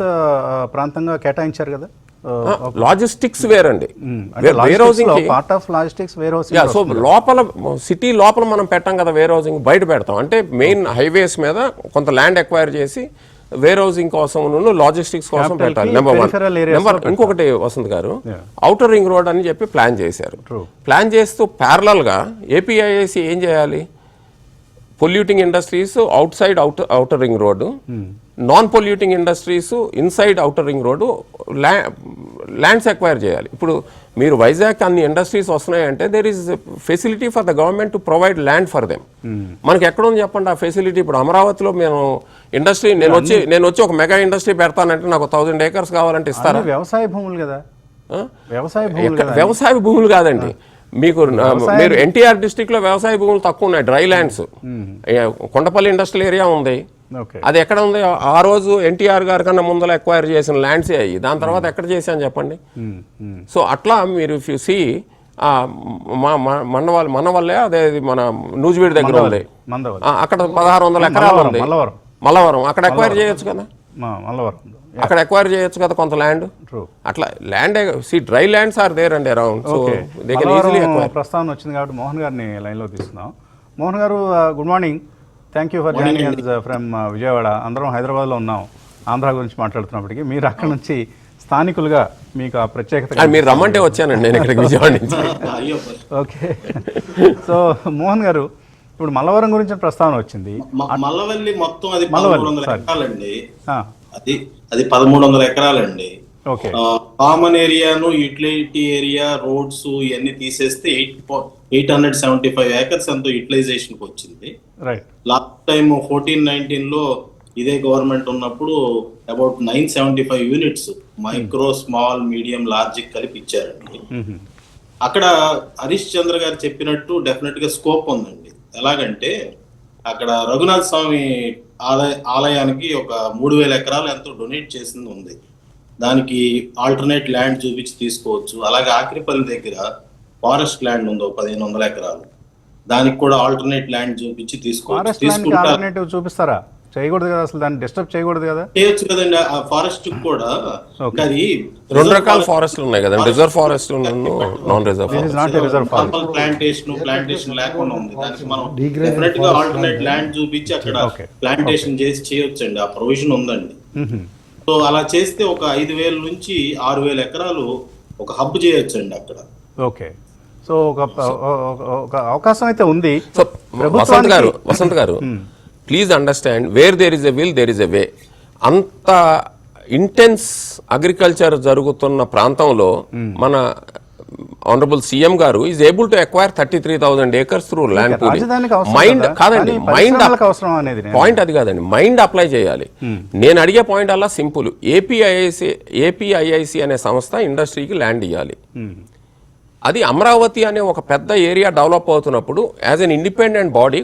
ప్రాంతంగా కేటాయించారు కదా. లాజిస్టిక్స్ వేరండి, warehousing part of logistics warehousing. So లోపల సిటీ లోపల మనం పెట్టాం కదా వేర్ హౌసింగ్, బయట పెడతాం. అంటే మెయిన్ హైవేస్ మీద కొంత ల్యాండ్ ఎక్వైర్ చేసి వేర్ హౌసింగ్ కోసం లాజిస్టిక్స్ కోసం పెట్టాలి. నెంబర్ ఇంకొకటి వసంత్ గారు, ఔటర్ రింగ్ రోడ్ అని చెప్పి ప్లాన్ చేశారు. ప్లాన్ చేస్తూ ప్యారలల్ గా ఏపీఐఐసి ఏం చేయాలి? Polluting industries outside outer ring road, non polluting industries inside outer ring road lands acquire చేయాలి. ఇప్పుడు మీరు వైజాగ్ అన్ని ఇండస్ట్రీస్ వస్తున్నాయంటే there is facility for the government to provide land for them. మనకి ఎక్కడ ఉంది చెప్పండి ఆ ఫెసిలిటీ? ఇప్పుడు అమరావతిలో మేము ఇండస్ట్రీ నేను వచ్చి ఒక మెగా ఇండస్ట్రీ పెడతానంటే నాకు 1,000 acres కావాలంటే ఇస్తారా? వ్యవసాయ భూములు కదా, వ్యవసాయ భూములు కాదండి. మీరు ఎన్టీఆర్ డిస్ట్రిక్ట్ లో వ్యవసాయ భూములు తక్కువ ఉన్నాయి, dry lands. Kondapalli industrial area ఉంది, అది ఎక్కడ ఉంది? ఆ రోజు ఎన్టీఆర్ గారి కన్నా ముందర ఎక్వైర్ చేసిన ల్యాండ్సే అయ్యి, దాని తర్వాత ఎక్కడ చేశాను చెప్పండి? సో అట్లా మీరు ఇఫ్ యు సీ మన వల్లే అదే మన నూజివీడు దగ్గర ఉంది, అక్కడ 1,600 ఎకరాలు ఉంది మల్లవరం, అక్కడ ఎక్వైర్ చేయొచ్చు కదా, అక్కడ ఎక్వైర్ చేయొచ్చు కదా కొంత ల్యాండ్. అట్లా land dry lands are there and around. So they can easily acquire. ప్రస్తావన వచ్చింది కాబట్టి మోహన్ గారిని లైన్లో తీసుకుందాం. Mohan garu, good morning. Thank you for joining from Vijayawada. అందరం హైదరాబాద్లో ఉన్నాం, ఆంధ్ర గురించి మాట్లాడుతున్నప్పటికీ మీరు అక్కడ నుంచి స్థానికులుగా మీకు ఆ ప్రత్యేకత. మీరు రమ్మంటే వచ్చానండి నేను ఇక్కడికి విజయవాడ నుంచి. ఓకే. సో మోహన్ గారు, ఇప్పుడు మల్లవరం గురించి ప్రస్తావన వచ్చింది. మల్లవల్లి మొత్తం అది 1,300 ఎకరాలండి. అది 1,300 ఎకరాలండి. కామన్ ఏరియాను, యూటిలిటీ ఏరియా, రోడ్స్ ఇవన్నీ తీసేస్తే 875 acres ఎంతో యూటిలైజేషన్ కి వచ్చింది. లాస్ట్ టైం 14-19 లో ఇదే గవర్నమెంట్ ఉన్నప్పుడు about 975 units micro, small, medium, large కలిపి ఇచ్చారండి. అక్కడ హరీష్ చంద్ర గారు చెప్పినట్టు డెఫినెట్ గా స్కోప్ ఉందండి. ఎలాగంటే అక్కడ రఘునాథ స్వామి ఆలయానికి ఒక 3,000 ఎకరాలు ఎంతో డొనేట్ చేసింది ఉంది. దానికి ఆల్టర్నేట్ ల్యాండ్ చూపించి తీసుకోవచ్చు. అలాగే ఆక్రిపల్లి దగ్గర ఫారెస్ట్ ల్యాండ్ ఉంది 1,500 ఎకరాలు, దానికి కూడా ఆల్టర్నేట్ ల్యాండ్ చూపించి తీసుకోవచ్చు. చూపిస్తారా? చేయకూడదు కదా, అసలు దాన్ని డిస్టర్బ్ చేయకూడదు కదా? చేయొచ్చు కదండి. ఆ ఫారెస్ట్ కూడా అది 2 రకాల ఫారెస్ట్లు ఉన్నాయి కదా, reserve forest, non reserve forest. Plantation లేకుండా ఉంది. దానికి మనం డెఫినెట్ గా ఆల్టర్నేట్ ల్యాండ్ చూపించి అక్కడ ప్లాంటేషన్ చేసి చేయొచ్చండి. ఆ ప్రొవిజన్ ఉందండి. సో అలా చేస్తే ఒక 5,000 నుంచి 6,000 ఎకరాలు ఒక హబ్ చేయొచ్చండి అక్కడ. ఓకే. సో ఒక అవకాశం అయితే ఉంది. వసంత్ గారు please understand where there is a will there is a way. అంత ఇంటెన్స్ అగ్రికల్చర్ జరుగుతున్న ప్రాంతంలో మన ఆనరబుల్ సీఎం గారు is able to acquire 33,000 acres through land pooling. రాజధానికి అవసరం మైండ్ కదా, కాదండి, కానీ మైండ్ పరిశ్రమలకు అవసరం అనేది నేను- పాయింట్ అది కాదండి, మైండ్ అప్లై చేయాలి. నేను అడిగే పాయింట్ అలా సింపుల్. ఏపీఐఐసి అనే సంస్థ ఇండస్ట్రీకి ల్యాండ్ ఇవ్వాలి. అది అమరావతి అనే ఒక పెద్ద ఏరియా డెవలప్ అవుతున్నప్పుడు యాజ్ అన్ ఇండిపెండెంట్ బాడీ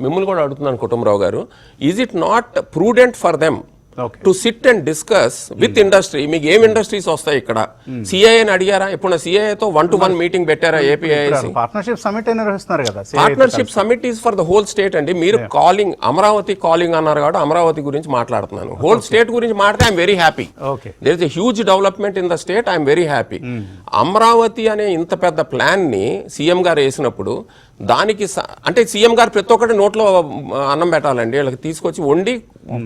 మిమ్మల్ని కూడా అడుగుతున్నాను కుటుంబరావు గారు, is it not prudent for them Okay. To SIT and discuss with industry? మీకు ఏం ఇండస్ట్రీస్ వస్తాయి ఇక్కడ? సిఐఏని అడిగారా? ఇప్పుడు సిఐఏతో 1-to-1 మీటింగ్ పెట్టారా ఏపీఐఐసి? పార్ట్నర్షిప్ సమిట్ నిర్వహిస్తున్నారు కదా. Partnership summit is for the whole state అండి. మీరు కాలింగ్ అమరావతి కాలింగ్ అన్నారు కాబట్టి అమరావతి గురించి మాట్లాడుతున్నాను. హోల్ స్టేట్ గురించి మాట్లాడితే I'm very happy. Okay. There is a huge development in the state, I'm very happy. Amaravati అనే ఇంత పెద్ద ప్లాన్ ని సీఎం గారు వేసినప్పుడు దానికి అంటే సీఎం గారు ప్రతి ఒక్కటి నోట్లో అన్నం పెట్టాలండి. వీళ్ళకి తీసుకొచ్చి వండి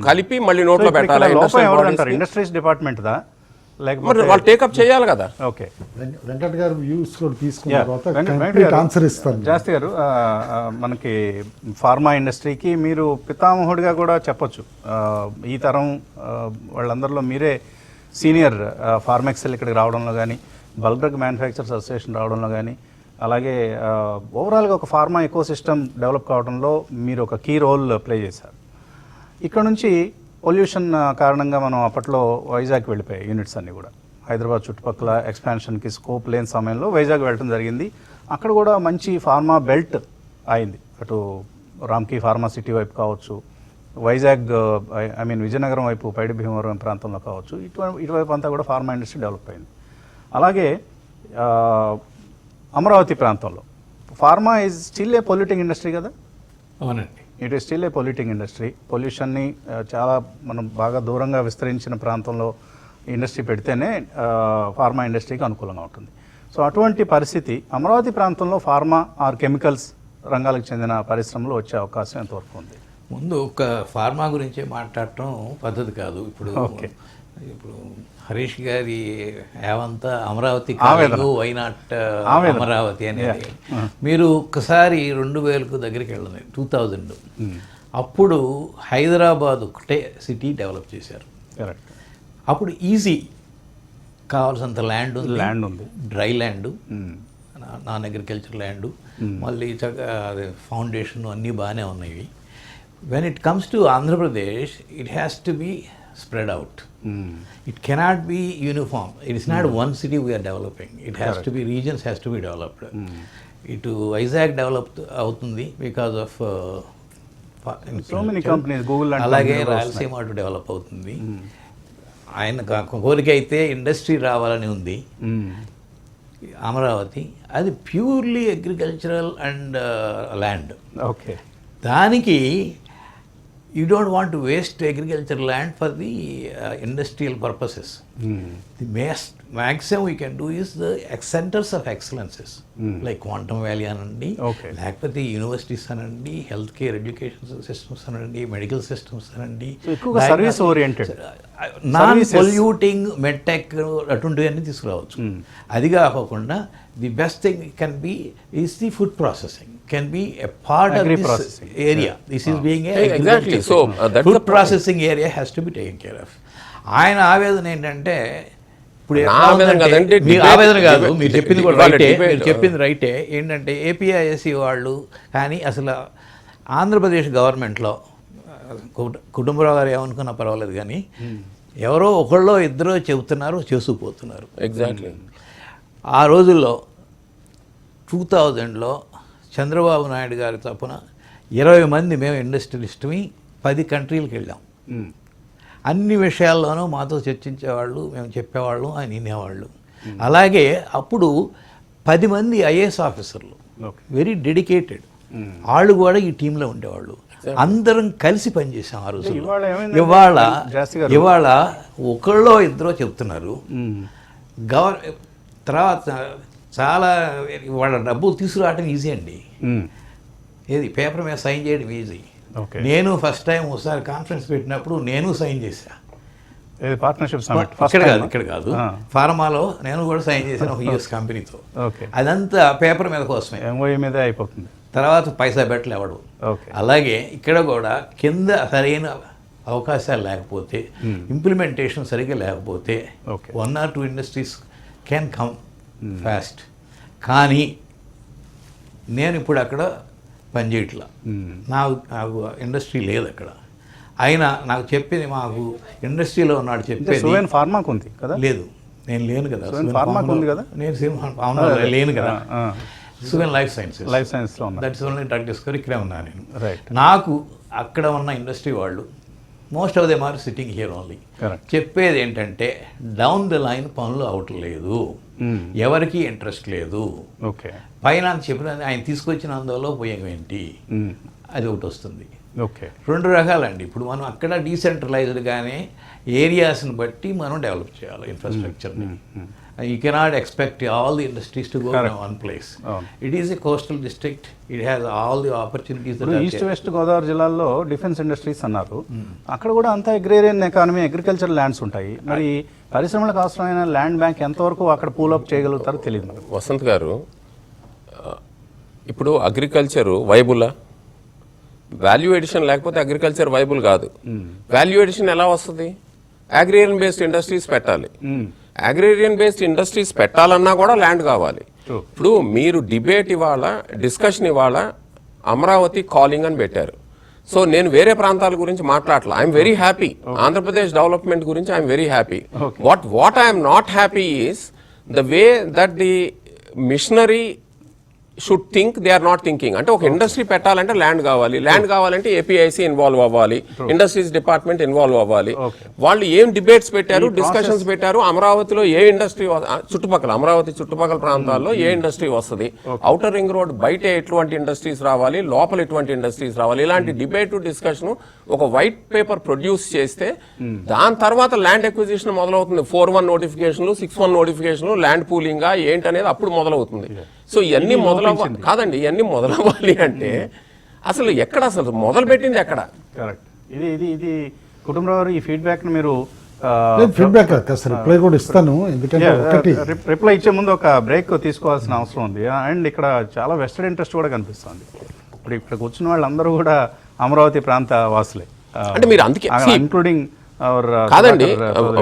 కలిపి మళ్ళీ నోట్లో పెట్టాలి. ఇండస్ట్రీస్ డిపార్ట్మెంట్ దా మరి లేకపోతే వాళ్ళు టేకప్ చేయాలి కదా. ఓకే. వెంకట్ గారు వ్యూస్ కూడా తీసుకున్న Yeah. తర్వాత వెంకట్ complete గారు, ఆన్సర్ ఇస్తాను. జాస్తి గారు, మనకి ఫార్మా ఇండస్ట్రీకి మీరు పితామహుడిగా కూడా చెప్పొచ్చు. ఈ తరం వాళ్ళందరిలో మీరే సీనియర్. ఫార్మెక్సెల్ ఇక్కడికి రావడంలో కానీ, బల్క్ డ్రగ్ మ్యానుఫ్యాక్చరర్స్ అసోసియేషన్ రావడంలో కానీ, అలాగే ఓవరాల్గా ఒక ఫార్మా ఎకో సిస్టమ్ డెవలప్ కావడంలో మీరు ఒక కీ రోల్ ప్లే చేశారు. ఇక్కడ నుంచి పొల్యూషన్ కారణంగా మనం అప్పట్లో వైజాగ్ వెళ్ళిపోయాయి యూనిట్స్ అన్నీ కూడా. హైదరాబాద్ చుట్టుపక్కల ఎక్స్పాన్షన్కి స్కోప్ లేని సమయంలో వైజాగ్ వెళ్ళడం జరిగింది. అక్కడ కూడా మంచి ఫార్మా బెల్ట్ అయింది. అటు రామ్కీ ఫార్మా సిటీ వైపు కావచ్చు, వైజాగ్ విజయనగరం వైపు పైడి భీమవరం ప్రాంతంలో కావచ్చు, ఇటువైపు అంతా కూడా ఫార్మా ఇండస్ట్రీ డెవలప్ అయింది. అలాగే అమరావతి ప్రాంతంలో pharma is still a polluting industry కదా. అవునండి. It is still a polluting industry. పొల్యూషన్ని చాలా మనం బాగా దూరంగా విస్తరించిన ప్రాంతంలో ఇండస్ట్రీ పెడితేనే ఫార్మా ఇండస్ట్రీకి అనుకూలంగా ఉంటుంది. సో అటువంటి పరిస్థితి అమరావతి ప్రాంతంలో ఫార్మా ఆర్ కెమికల్స్ రంగాలకు చెందిన పరిశ్రమలు వచ్చే అవకాశం ఎంతవరకు ఉంది? ముందు ఒక ఫార్మా గురించే మాట్లాడటం పద్ధతి కాదు. ఇప్పుడు హరీష్ గారి ఏమంతా అమరావతి కాదు, వైనాట్ అమరావతి అనేది. మీరు ఒక్కసారి 2000 దగ్గరికి వెళ్ళండి, 2000. అప్పుడు హైదరాబాద్ ఒకటే సిటీ డెవలప్ చేశారు. అప్పుడు ఈజీ కావాల్సినంత ల్యాండ్ ఉంది, dry land, non agriculture land, మళ్ళీ ఫౌండేషన్ అన్నీ బాగానే ఉన్నాయి. When it comes to Andhra Pradesh, it has to be spread out. It cannot be uniform. It is not one city we are developing. It has to be, regions has to be developed. Itu Vizag developed అవుతుంది because of so many companies, Google and అలాగే రాయలసీమ అటు డెవలప్ అవుతుంది. ఆయన కోరిక అయితే ఇండస్ట్రీ రావాలని ఉంది. అమరావతి అది purely agricultural and land. Okay. దానికి you don't want to waste agricultural land for the industrial purposes. The maximum we can do is the centers of excellences, like Quantum Valley anandi, లేకపోతే యూనివర్సిటీస్ అనండి, హెల్త్ కేర్ ఎడ్యుకేషన్ సిస్టమ్స్ అనండి, మెడికల్ సిస్టమ్స్ అనండి, service oriented non polluting medtech అటువంటివన్నీ తీసుకురావచ్చు. అది కాకుండా the best thing can be is the food processing can be a part of this area. This is being a exactly. So that food processing area has to be taken care of. ఆయన ఆవేదన ఏంటంటే, ఇప్పుడు ఆవేదన కాదు, మీరు చెప్పింది కూడా రైటే, మీరు చెప్పింది రైటే. ఏంటంటే ఏపీఐఎస్సి వాళ్ళు కానీ అసలు ఆంధ్రప్రదేశ్ గవర్నమెంట్లో కుటుంబరావు గారు ఏమనుకున్నా పర్వాలేదు కానీ ఎవరో ఒకళ్ళో ఇద్దరో చెబుతున్నారు, చేసుకుపోతున్నారు. ఎగ్జాక్ట్లీ. ఆ రోజుల్లో 2000లో చంద్రబాబు నాయుడు గారి తరపున 20 మంది మేము ఇండస్ట్రియలిస్ట్మి 10 కంట్రీలకు వెళ్ళాం. అన్ని విషయాల్లోనూ మాతో చర్చించేవాళ్ళు, మేము చెప్పేవాళ్ళం, ఆయన వినేవాళ్ళు. అలాగే అప్పుడు 10 మంది ఐఏఎస్ ఆఫీసర్లు, వెరీ డెడికేటెడ్, వాళ్ళు కూడా ఈ టీంలో ఉండేవాళ్ళు. అందరం కలిసి పనిచేసాం ఆ రోజు. ఇవాళ ఒకళ్ళో ఇద్దరో చెప్తున్నారు. తర్వాత చాలా వాళ్ళ డబ్బులు తీసుకురావటం ఈజీ అండి. ఏది పేపర్ మీద సైన్ చేయడం ఈజీ. నేను ఫస్ట్ టైం ఒకసారి కాన్ఫరెన్స్ పెట్టినప్పుడు నేను సైన్ చేశా. ఇక్కడ కాదు, ఫార్మాలో నేను కూడా సైన్ చేశాను ఒక యూఎస్ కంపెనీతో. అదంతా పేపర్ మీద కోసమే, ఎంఓఏ మీద అయిపోతుంది. తర్వాత పైసా బెట్టలు ఎవడు. ఓకే. అలాగే ఇక్కడ కూడా కింద సరైన అవకాశాలు లేకపోతే, ఇంప్లిమెంటేషన్ సరిగ్గా లేకపోతే 1 or 2 industries can come fast. కానీ నేను ఇప్పుడు అక్కడ పనిచేయట్లా, నాకు ఇండస్ట్రీ లేదు అక్కడ. అయినా నాకు చెప్పింది, మాకు ఇండస్ట్రీలో ఉన్నాడు చెప్పేది సువేన్ ఫార్మాకు ఉంది కదా? లేదు, నేను లేను కదా. ఫార్మాకు ఉంది కదా? నేను లేను కదా. సువేన్ లైఫ్ సైన్సెస్లో ఉన్నా. That's only drug discovery. ఇక్కడే ఉన్నా నేను. రైట్. నాకు అక్కడ ఉన్న ఇండస్ట్రీ వాళ్ళు most of them are sitting here only. చెప్పేది ఏంటంటే డౌన్ ద లైన్ పనులు అవట్లేదు, ఎవరికి ఇంట్రెస్ట్ లేదు. ఓకే. పైన చెప్పిన ఆయన తీసుకొచ్చిన అందులో ఉపయోగం ఏంటి, అది ఒకటి వస్తుంది. ఓకే. 2 రకాలండి. ఇప్పుడు మనం అక్కడ డీసెంట్రలైజ్డ్గానే ఏరియాస్ని బట్టి మనం డెవలప్ చేయాలి ఇన్ఫ్రాస్ట్రక్చర్ని. You cannot expect all the industries to go in one place. It is a coastal district, it has all the opportunities. East west Godavari జిల్లాల్లో డిఫెన్స్ ఇండస్ట్రీస్ అన్నారు, అక్కడ కూడా అంతా అగ్రేరియన్ ఎకానమీ, అగ్రికల్చర్ ల్యాండ్స్ ఉంటాయి. మరి పరిశ్రమలకు అవసరమైన ల్యాండ్ బ్యాంక్ ఎంతవరకు అక్కడ పూలప్ చేయగలుగుతారో తెలియదు. వసంత్ గారు, ఇప్పుడు అగ్రికల్చరు వైబులా? వాల్యూ ఎడిషన్ లేకపోతే అగ్రికల్చర్ వైబుల్ కాదు. వాల్యూ ఎడిషన్ ఎలా వస్తుంది? అగ్రేరియన్ బేస్డ్ ఇండస్ట్రీస్ పెట్టాలి. అగ్రేరియన్ బేస్డ్ ఇండస్ట్రీస్ పెట్టాలన్నా కూడా ల్యాండ్ కావాలి. ఇప్పుడు మీరు డిబేట్ ఇవాళ, డిస్కషన్ ఇవాళ అమరావతి కాలింగ్ అని పెట్టారు. సో నేను వేరే ప్రాంతాల గురించి మాట్లాడలా. I'm very happy. Andhra Pradesh development గురించి I'm very happy. What I'm not happy is the way that the machinery should think, they are not thinking. అంటే ఒక ఇండస్ట్రీ పెట్టాలంటే ల్యాండ్ కావాలి, ల్యాండ్ కావాలంటే ఏపీఐసి ఇన్వాల్వ్ అవ్వాలి, ఇండస్ట్రీస్ డిపార్ట్మెంట్ ఇన్వాల్వ్ అవ్వాలి. వాళ్ళు ఏం డిబేట్స్ పెట్టారు, డిస్కషన్స్ పెట్టారు, అమరావతిలో ఏ ఇండస్ట్రీ, చుట్టుపక్కల అమరావతి చుట్టుపక్కల ప్రాంతాల్లో ఏ ఇండస్ట్రీ వస్తుంది, ఔటర్ రింగ్ రోడ్ బయట ఎటువంటి ఇండస్ట్రీస్ రావాలి, లోపల ఎటువంటి ఇండస్ట్రీస్ రావాలి, ఇలాంటి డిబేట్ డిస్కషన్ ఒక వైట్ పేపర్ ప్రొడ్యూస్ చేస్తే దాని తర్వాత ల్యాండ్ ఎక్విజిషన్ మొదలవుతుంది. 4-1 నోటిఫికేషన్లు, 6-1 నోటిఫికేషన్లు, ల్యాండ్ పూలింగా ఏంటనేది అప్పుడు మొదలవుతుంది. సో ఇవన్నీ కాదండి, ఇవన్నీ మొదలవ్వాలి అంటే అసలు ఎక్కడ, అసలు మొదలు పెట్టింది ఎక్కడ? కరెక్ట్. ఇది కుటుంబరావు, ఈ ఫీడ్బ్యాక్ ని మీరు ఫీడ్బ్యాక్ రిప్లై కూడా ఇస్తాను. ఎందుకంటే రిప్లై ఇచ్చే ముందు ఒక బ్రేక్ తీసుకోవాల్సిన అవసరం ఉంది. అండ్ ఇక్కడ చాలా వెస్టెడ్ ఇంట్రెస్ట్ కూడా కనిపిస్తుంది. ఇప్పుడు ఇక్కడ కూర్చున్న వాళ్ళందరూ కూడా అమరావతి ప్రాంత వాసులే, అంటే మీరు అందుకే ఇంక్లూడింగ్ కాదండి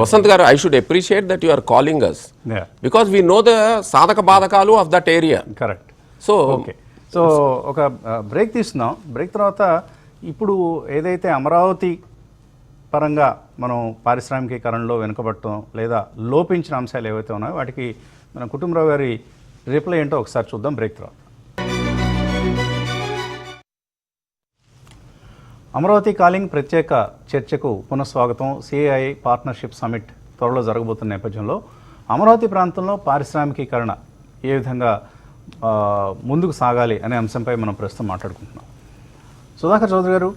వసంత్ గారు, I should appreciate that you are calling us because we know the సాధక బాధకాలు of that area. Correct. So okay, so ఒక బ్రేక్ తీస్తున్నాం. బ్రేక్ తర్వాత ఇప్పుడు ఏదైతే అమరావతి పరంగా మనం పారిశ్రామికీకరణలో వెనుకబడటం లేదా లోపించిన అంశాలు ఏవైతే ఉన్నాయో వాటికి మన కుటుంబరావు గారి రిప్లై ఏంటో ఒకసారి చూద్దాం బ్రేక్ తర్వాత. అమరావతి కాలింగ్ ప్రత్యేక చర్చకు పునఃస్వాగతం. సిఐఐ పార్ట్నర్షిప్ సమిట్ త్వరలో జరగబోతున్న నేపథ్యంలో అమరావతి ప్రాంతంలో పారిశ్రామికీకరణ ఏ విధంగా ముందుకు సాగాలి అనే అంశంపై మనం ప్రస్తుతం మాట్లాడుకుంటున్నాం. సుధాకర్ చౌదరి గారు,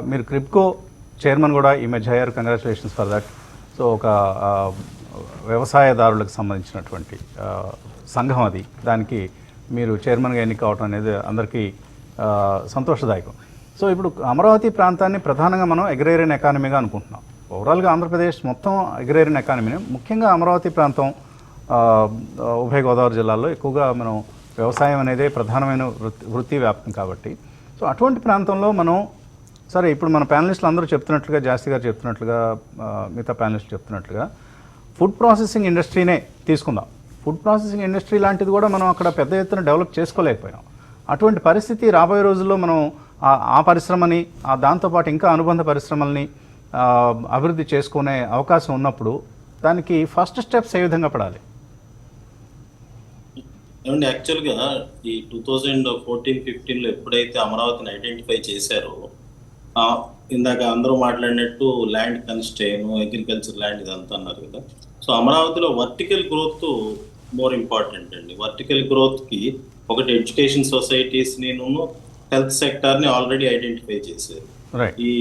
మీరు క్రిప్కో చైర్మన్ కూడా ఈ మధ్య అయ్యారు, కంగ్రాచులేషన్స్ ఫర్ దట్. సో ఒక వ్యవసాయదారులకు సంబంధించినటువంటి సంఘం అది, దానికి మీరు చైర్మన్గా ఎన్నిక అవడం అనేది అందరికీ సంతోషదాయకం. సో ఇప్పుడు అమరావతి ప్రాంతాన్ని ప్రధానంగా మనం అగ్రేరియన్ ఎకానమీగా అనుకుంటున్నాం. ఓవరాల్గా ఆంధ్రప్రదేశ్ మొత్తం అగ్రేరియన్ ఎకానమీని, ముఖ్యంగా అమరావతి ప్రాంతం ఉభయ గోదావరి జిల్లాల్లో ఎక్కువగా మనం వ్యవసాయం అనేది ప్రధానమైన వృత్తి వ్యాప్తం కాబట్టి, సో అటువంటి ప్రాంతంలో మనం సరే ఇప్పుడు మన ప్యానలిస్టులు అందరూ చెప్తున్నట్లుగా, జాస్తి గారు చెప్తున్నట్లుగా, మిగతా ప్యానలిస్టులు చెప్తున్నట్లుగా ఫుడ్ ప్రాసెసింగ్ ఇండస్ట్రీనే తీసుకుందాం. ఫుడ్ ప్రాసెసింగ్ ఇండస్ట్రీ లాంటిది కూడా మనం అక్కడ పెద్ద ఎత్తున డెవలప్ చేసుకోలేకపోయాం. అటువంటి పరిస్థితి రాబోయే రోజుల్లో మనం ఆ పరిశ్రమని, దాంతోపాటు ఇంకా అనుబంధ పరిశ్రమల్ని అభివృద్ధి చేసుకునే అవకాశం ఉన్నప్పుడు దానికి ఫస్ట్ స్టెప్స్ ఏ విధంగా పడాలి? ఏమండి, యాక్చువల్గా ఈ 2014-15లో ఎప్పుడైతే అమరావతిని ఐడెంటిఫై చేశారో, ఇందాక అందరూ మాట్లాడినట్టు ల్యాండ్ కన్స్ట్రెయిన్, అగ్రికల్చర్ ల్యాండ్ ఇదంతా అన్నారు కదా. సో అమరావతిలో వర్టికల్ గ్రోత్ మోర్ ఇంపార్టెంట్ అండి. వర్టికల్ గ్రోత్కి ఒకటి ఎడ్యుకేషన్ సొసైటీస్ని, హెల్త్ సెక్టార్ని ఆల్రెడీ ఐడెంటిఫై చేశారు. ఈ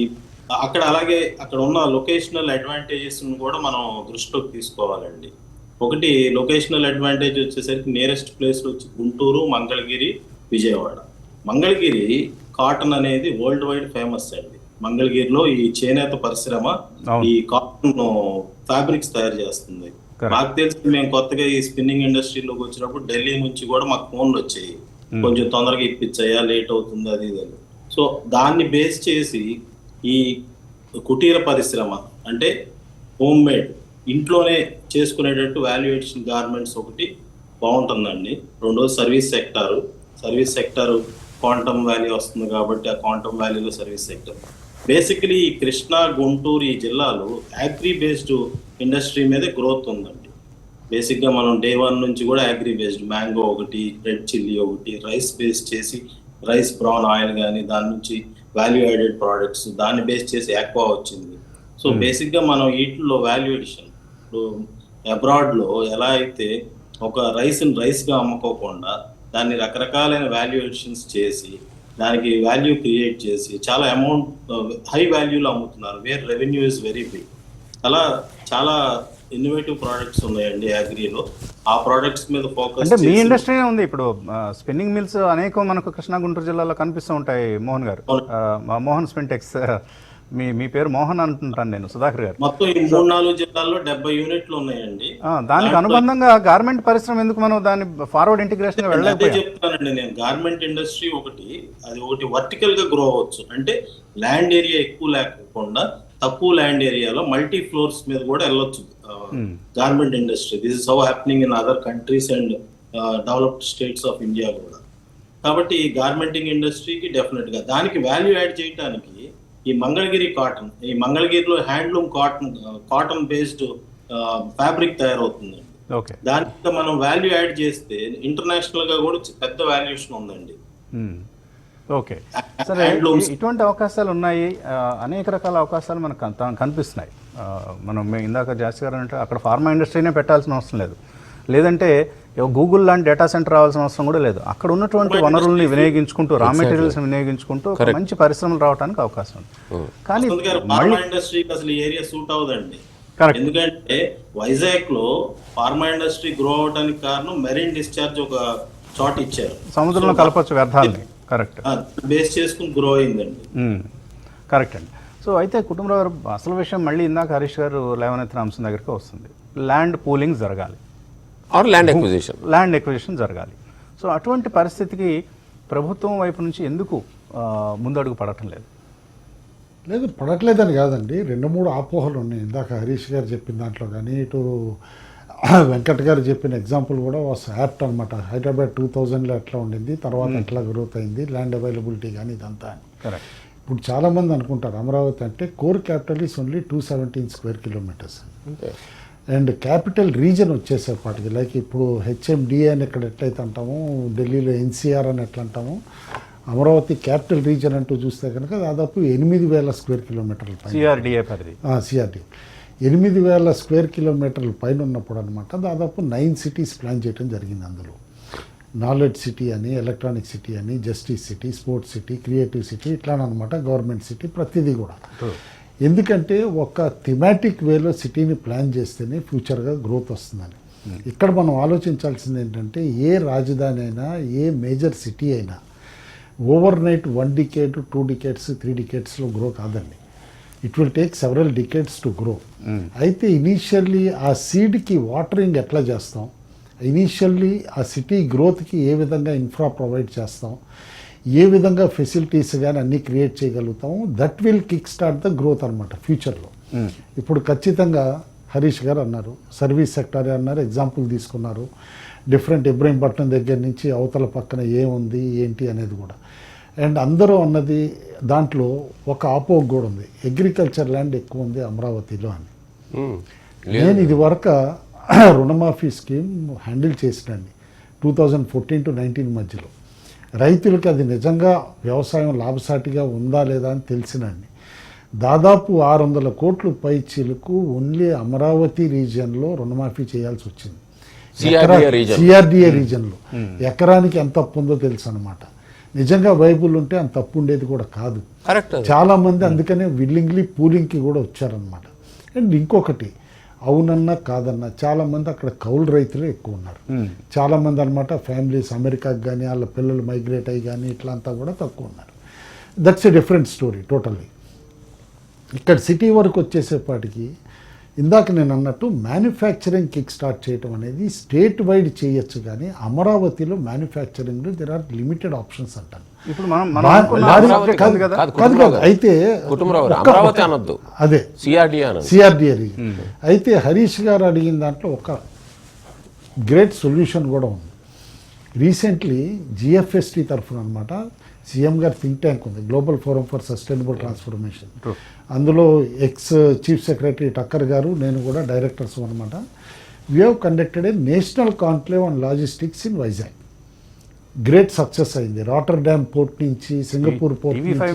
అలాగే అక్కడ ఉన్న లొకేషనల్ అడ్వాంటేజెస్ కూడా మనం దృష్టిలోకి తీసుకోవాలండి. ఒకటి లొకేషనల్ అడ్వాంటేజ్ వచ్చేసరికి నియరెస్ట్ ప్లేస్లో వచ్చి గుంటూరు, మంగళగిరి, విజయవాడ. మంగళగిరి కాటన్ అనేది వరల్డ్ వైడ్ ఫేమస్ అండి. మంగళగిరిలో ఈ చేనేత పరిశ్రమ ఈ కాటన్ ఫ్యాబ్రిక్స్ తయారు చేస్తుంది. నాకు తెలిసి మేము కొత్తగా ఈ స్పిన్నింగ్ ఇండస్ట్రీలోకి వచ్చినప్పుడు ఢిల్లీ నుంచి కూడా మాకు ఫోన్లు వచ్చాయి, కొంచెం తొందరగా ఇప్పించాయా, లేట్ అవుతుంది, అది ఇది అని. సో దాన్ని బేస్ చేసి ఈ కుటీర పరిశ్రమ అంటే హోమ్ మేడ్ ఇంట్లోనే చేసుకునేటట్టు వాల్యుయేషన్ గార్మెంట్స్ ఒకటి బాగుంటుందండి. రెండోది సర్వీస్ సెక్టారు క్వాంటమ్ వ్యాలీ వస్తుంది కాబట్టి ఆ క్వాంటమ్ వ్యాలీలో సర్వీస్ సెక్టర్. బేసికలీ ఈ కృష్ణా, గుంటూరు ఈ జిల్లాలో అగ్రి బేస్డ్ ఇండస్ట్రీ మీదే గ్రోత్ ఉందండి. బేసిక్గా మనం డే 1 నుంచి కూడా అగ్రి బేస్డ్ మ్యాంగో ఒకటి, రెడ్ చిల్లీ ఒకటి, రైస్ బేస్ చేసి రైస్ బ్రౌన్ ఆయిల్ కానీ దాని నుంచి వాల్యూ యాడెడ్ ప్రోడక్ట్స్ దాన్ని బేస్ చేసి ఆక్వా వచ్చింది. సో బేసిక్గా మనం వీటిల్లో వాల్యూ ఎడిషన్ ఇప్పుడు అబ్రాడ్లో ఎలా అయితే ఒక రైస్గా అమ్ముకోకుండా దాన్ని రకరకాలైన వాల్యూ ఎడిషన్స్ చేసి దానికి వాల్యూ క్రియేట్ చేసి చాలా అమౌంట్ హై వాల్యూలో అమ్ముతున్నారు, where revenue is very big. అలా చాలా ఇన్నోవేటివ్ ప్రోడక్ట్స్ ఉన్నాయండి అగ్రిలో. ఆ ప్రోడక్ట్స్ మీద ఫోకస్ అంటే మీ ఇండస్ట్రీనే ఉంది. ఇప్పుడు స్పిన్నింగ్ మిల్స్ అనేకం మనకు కృష్ణా, గుంటూరు జిల్లాలో కనిపిస్తూ ఉంటాయి. మోహన్ గారు, మోహన్ స్పిన్టెక్స్, మీ పేరు మోహన్ అంటుంటాను నేను, సుధాకర్ గారు. మొత్తం ఈ 3-4 జిల్లాల్లో 70 యూనిట్లు ఉన్నాయండి. దానికి అనుబంధంగా గార్మెంట్ పరిశ్రమ ఎందుకు మనం దాన్ని ఫార్వర్డ్ ఇంటిగ్రేషన్ వెళ్ళలేకపోయాం? చెప్తానండి నేను, గార్మెంట్ ఇండస్ట్రీ ఒకటి వర్టికల్ గా గ్రో అవ్వచ్చు. అంటే ల్యాండ్ ఏరియా ఎక్కువ లేకుండా తక్కువ ల్యాండ్ ఏరియాలో మల్టీ ఫ్లోర్స్ మీద కూడా వెళ్ళొచ్చు garment industry. This is how happening in other countries and developed states of India కూడా. కాబట్టి ఈ గార్మెంటింగ్ ఇండస్ట్రీకి డెఫినెట్ గా దానికి వాల్యూ యాడ్ చేయడానికి ఈ మంగళగిరిలో హ్యాండ్లూమ్ కాటన్ బేస్డ్ ఫ్యాబ్రిక్ తయారవుతుందండి. దానికి మనం వాల్యూ యాడ్ చేస్తే ఇంటర్నేషనల్ గా కూడా పెద్ద వాల్యుయేషన్ ఉందండి. ఓకే, సరే, ఇటువంటి అవకాశాలు ఉన్నాయి. అనేక రకాల అవకాశాలు మనకు కనిపిస్తున్నాయి. మనం ఇందాక జాస్తి గారు అంటే అక్కడ ఫార్మా ఇండస్ట్రీనే పెట్టాల్సిన అవసరం లేదు, లేదంటే గూగుల్ లాంటి డేటా సెంటర్ రావాల్సిన అవసరం కూడా లేదు. అక్కడ ఉన్నటువంటి వనరుల్ని వినియోగించుకుంటూ, రా మెటీరియల్స్ వినియోగించుకుంటూ ఒక మంచి పరిశ్రమలు రావడానికి అవకాశం ఉంది. కానీ ఫార్మా ఇండస్ట్రీకి అసలు ఏరియా సూట్ అవ్వదండి. ఎందుకంటే వైజాగ్ లో ఫార్మా ఇండస్ట్రీ గ్రో అవడానికి కారణం మెరైన్ డిశ్చార్జ్ ఒక చోట ఇచ్చారు, సముద్రంలో కలపచ్చు వ్యర్థాలని. కరెక్ట్, బేస్ చేసుకుని గ్రో అయిందండి. కరెక్ట్ అండి. సో అయితే కుటుంబరావు గారు, అసలు విషయం మళ్ళీ ఇందాక హరీష్ గారు లేవనెత్తిన అంశం దగ్గరికి వస్తుంది. ల్యాండ్ పూలింగ్ జరగాలి, ల్యాండ్ ఎక్విజిషన్ జరగాలి. సో అటువంటి పరిస్థితికి ప్రభుత్వం వైపు నుంచి ఎందుకు ముందడుగు పడటం లేదు? పడట్లేదని కాదండి, 2-3 అపోహలు ఉన్నాయి. ఇందాక హరీష్ గారు చెప్పిన దాంట్లో కానీ, ఇటు వెంకట్ గారు చెప్పిన ఎగ్జాంపుల్ కూడా వాస్ యాప్ట్ అనమాట. హైదరాబాద్ 2000లో ఎట్లా ఉండింది, తర్వాత ఎట్లా గ్రోత్ అయింది, ల్యాండ్ అవైలబిలిటీ కానీ ఇదంతా అని. ఇప్పుడు చాలామంది అనుకుంటారు అమరావతి అంటే core capital is only 217 square kilometres and capital region వచ్చేసేపాటికి లైక్ ఇప్పుడు హెచ్ఎండిఏ అని ఇక్కడ ఎట్లయితే అంటామో, ఢిల్లీలో ఎన్సీఆర్ అని ఎట్లా అంటామో, అమరావతి క్యాపిటల్ రీజన్ అంటూ చూస్తే కనుక దాదాపు 8,000 స్క్వేర్ కిలోమీటర్ల పైన సిఆర్డీఏ 8,000 స్క్వేర్ కిలోమీటర్ల పైన ఉన్నప్పుడు అనమాట దాదాపు 9 సిటీస్ ప్లాన్ చేయడం జరిగింది. అందులో నాలెడ్జ్ సిటీ అని, ఎలక్ట్రానిక్ సిటీ అని, justice city, sports city, creative city, ఇట్లానమాట గవర్నమెంట్ సిటీ ప్రతిదీ కూడా. ఎందుకంటే ఒక థిమాటిక్ వేలో సిటీని ప్లాన్ చేస్తేనే ఫ్యూచర్గా గ్రోత్ వస్తుందని. ఇక్కడ మనం ఆలోచించాల్సింది ఏంటంటే ఏ రాజధాని అయినా, ఏ మేజర్ సిటీ అయినా ఓవర్ నైట్ 1 decade, 2 decades, 3 decadesలో గ్రో కాదండి. It will take several decades to grow. అయితే ఇనీషియల్లీ ఆ సీడ్కి వాటరింగ్ ఎట్లా చేస్తాం, ఇనీషియల్లీ ఆ సిటీ గ్రోత్కి ఏ విధంగా ఇన్ఫ్రా ప్రొవైడ్ చేస్తాం, ఏ విధంగా ఫెసిలిటీస్ కానీ అన్నీ క్రియేట్ చేయగలుగుతాము, that will kick start the growth అనమాట ఫ్యూచర్లో. ఇప్పుడు ఖచ్చితంగా హరీష్ గారు అన్నారు, సర్వీస్ సెక్టర్ అన్నారు, ఎగ్జాంపుల్ తీసుకున్నారు. డిఫరెంట్ ఇబ్రహీంపట్నం దగ్గర నుంచి అవతల పక్కన ఏముంది ఏంటి అనేది కూడా. అండ్ అందరూ అన్నది దాంట్లో ఒక ఆపోగ్ కూడా ఉంది, అగ్రికల్చర్ ల్యాండ్ ఎక్కువ ఉంది అమరావతిలో అని. నేను ఇది వరకు రుణమాఫీ స్కీమ్ హ్యాండిల్ చేసినండి 2014 to 19 మధ్యలో. రైతులకి అది నిజంగా వ్యవసాయం లాభసాటిగా ఉందా లేదా అని తెలిసినండి. దాదాపు 600 కోట్ల పైచీలకు ఓన్లీ అమరావతి రీజియన్లో రుణమాఫీ చేయాల్సి వచ్చింది. సిఆర్డిఏ రీజన్లో ఎకరానికి ఎంత అప్పు ఉందో తెలుసు అనమాట. నిజంగా వైబుల్ ఉంటే అంత తప్పు ఉండేది కూడా కాదు. చాలా మంది అందుకనే విల్లింగ్లీ పూలింగ్కి కూడా వచ్చారనమాట. అండ్ ఇంకొకటి, అవునన్నా కాదన్నా చాలా మంది అక్కడ కౌలు రైతులే ఎక్కువ ఉన్నారు. చాలా మంది అనమాట ఫ్యామిలీస్ అమెరికాకి కానీ వాళ్ళ పిల్లలు మైగ్రేట్ అయ్యి కానీ ఇట్లా అంతా కూడా తక్కువ ఉన్నారు. That's a different story totally. ఇక్కడ సిటీ వరకు వచ్చేసేపాటికి ఇందాక నేను అన్నట్టు మ్యానుఫ్యాక్చరింగ్ కిక్ స్టార్ట్ చేయడం అనేది స్టేట్ వైడ్ చేయొచ్చు, కానీ అమరావతిలో మ్యానుఫ్యాక్చరింగ్లో దెర్ ఆర్ లిమిటెడ్ ఆప్షన్స్ అంటాను. ఇప్పుడు మనం అమరావతి కాదు కదా. అయితే అమరావతి అనొద్దు, అదే సిఆర్డిఏ. అయితే హరీష్ గారు అడిగిన దాంట్లో ఒక గ్రేట్ సొల్యూషన్ కూడా ఉంది. రీసెంట్లీ జిఎఫ్ఎస్టీ తరఫున అనమాట సీఎం గారి థింక్ ట్యాంక్ ఉంది, global forum for sustainable transformation. అందులో ఎక్స్ చీఫ్ సెక్రటరీ టక్కర్ గారు, నేను కూడా డైరెక్టర్స్ అనమాట. We have conducted a national conclave on logistics in Vizag. Great success అయింది. రాటర్డామ్ పోర్ట్ నుంచి, సింగపూర్ పోర్ట్ నుంచి,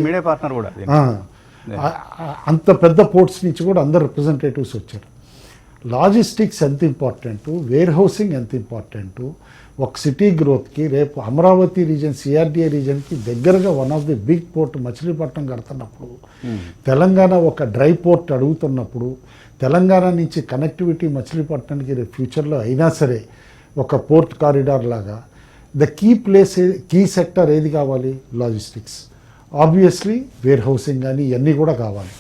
అంత పెద్ద పోర్ట్స్ నుంచి కూడా అందరు రిప్రజెంటేటివ్స్ వచ్చారు. లాజిస్టిక్స్ ఎంత ఇంపార్టెంటు, వేర్ హౌసింగ్ ఎంత ఇంపార్టెంటు, ఒక సిటీ గ్రోత్కి. రేపు అమరావతి రీజన్, సిఆర్డిఏ రీజన్కి దగ్గరగా one of the big port Machilipatnam కడుతున్నప్పుడు, తెలంగాణ ఒక డ్రై పోర్ట్ అడుగుతున్నప్పుడు, తెలంగాణ నుంచి కనెక్టివిటీ మచిలీపట్నానికి రేపు ఫ్యూచర్లో అయినా సరే ఒక పోర్ట్ కారిడార్ లాగా ద కీ సెక్టర్ ఏది కావాలి? లాజిస్టిక్స్. ఆబ్వియస్లీ వేర్ హౌసింగ్ కానీ ఇవన్నీ కూడా కావాలి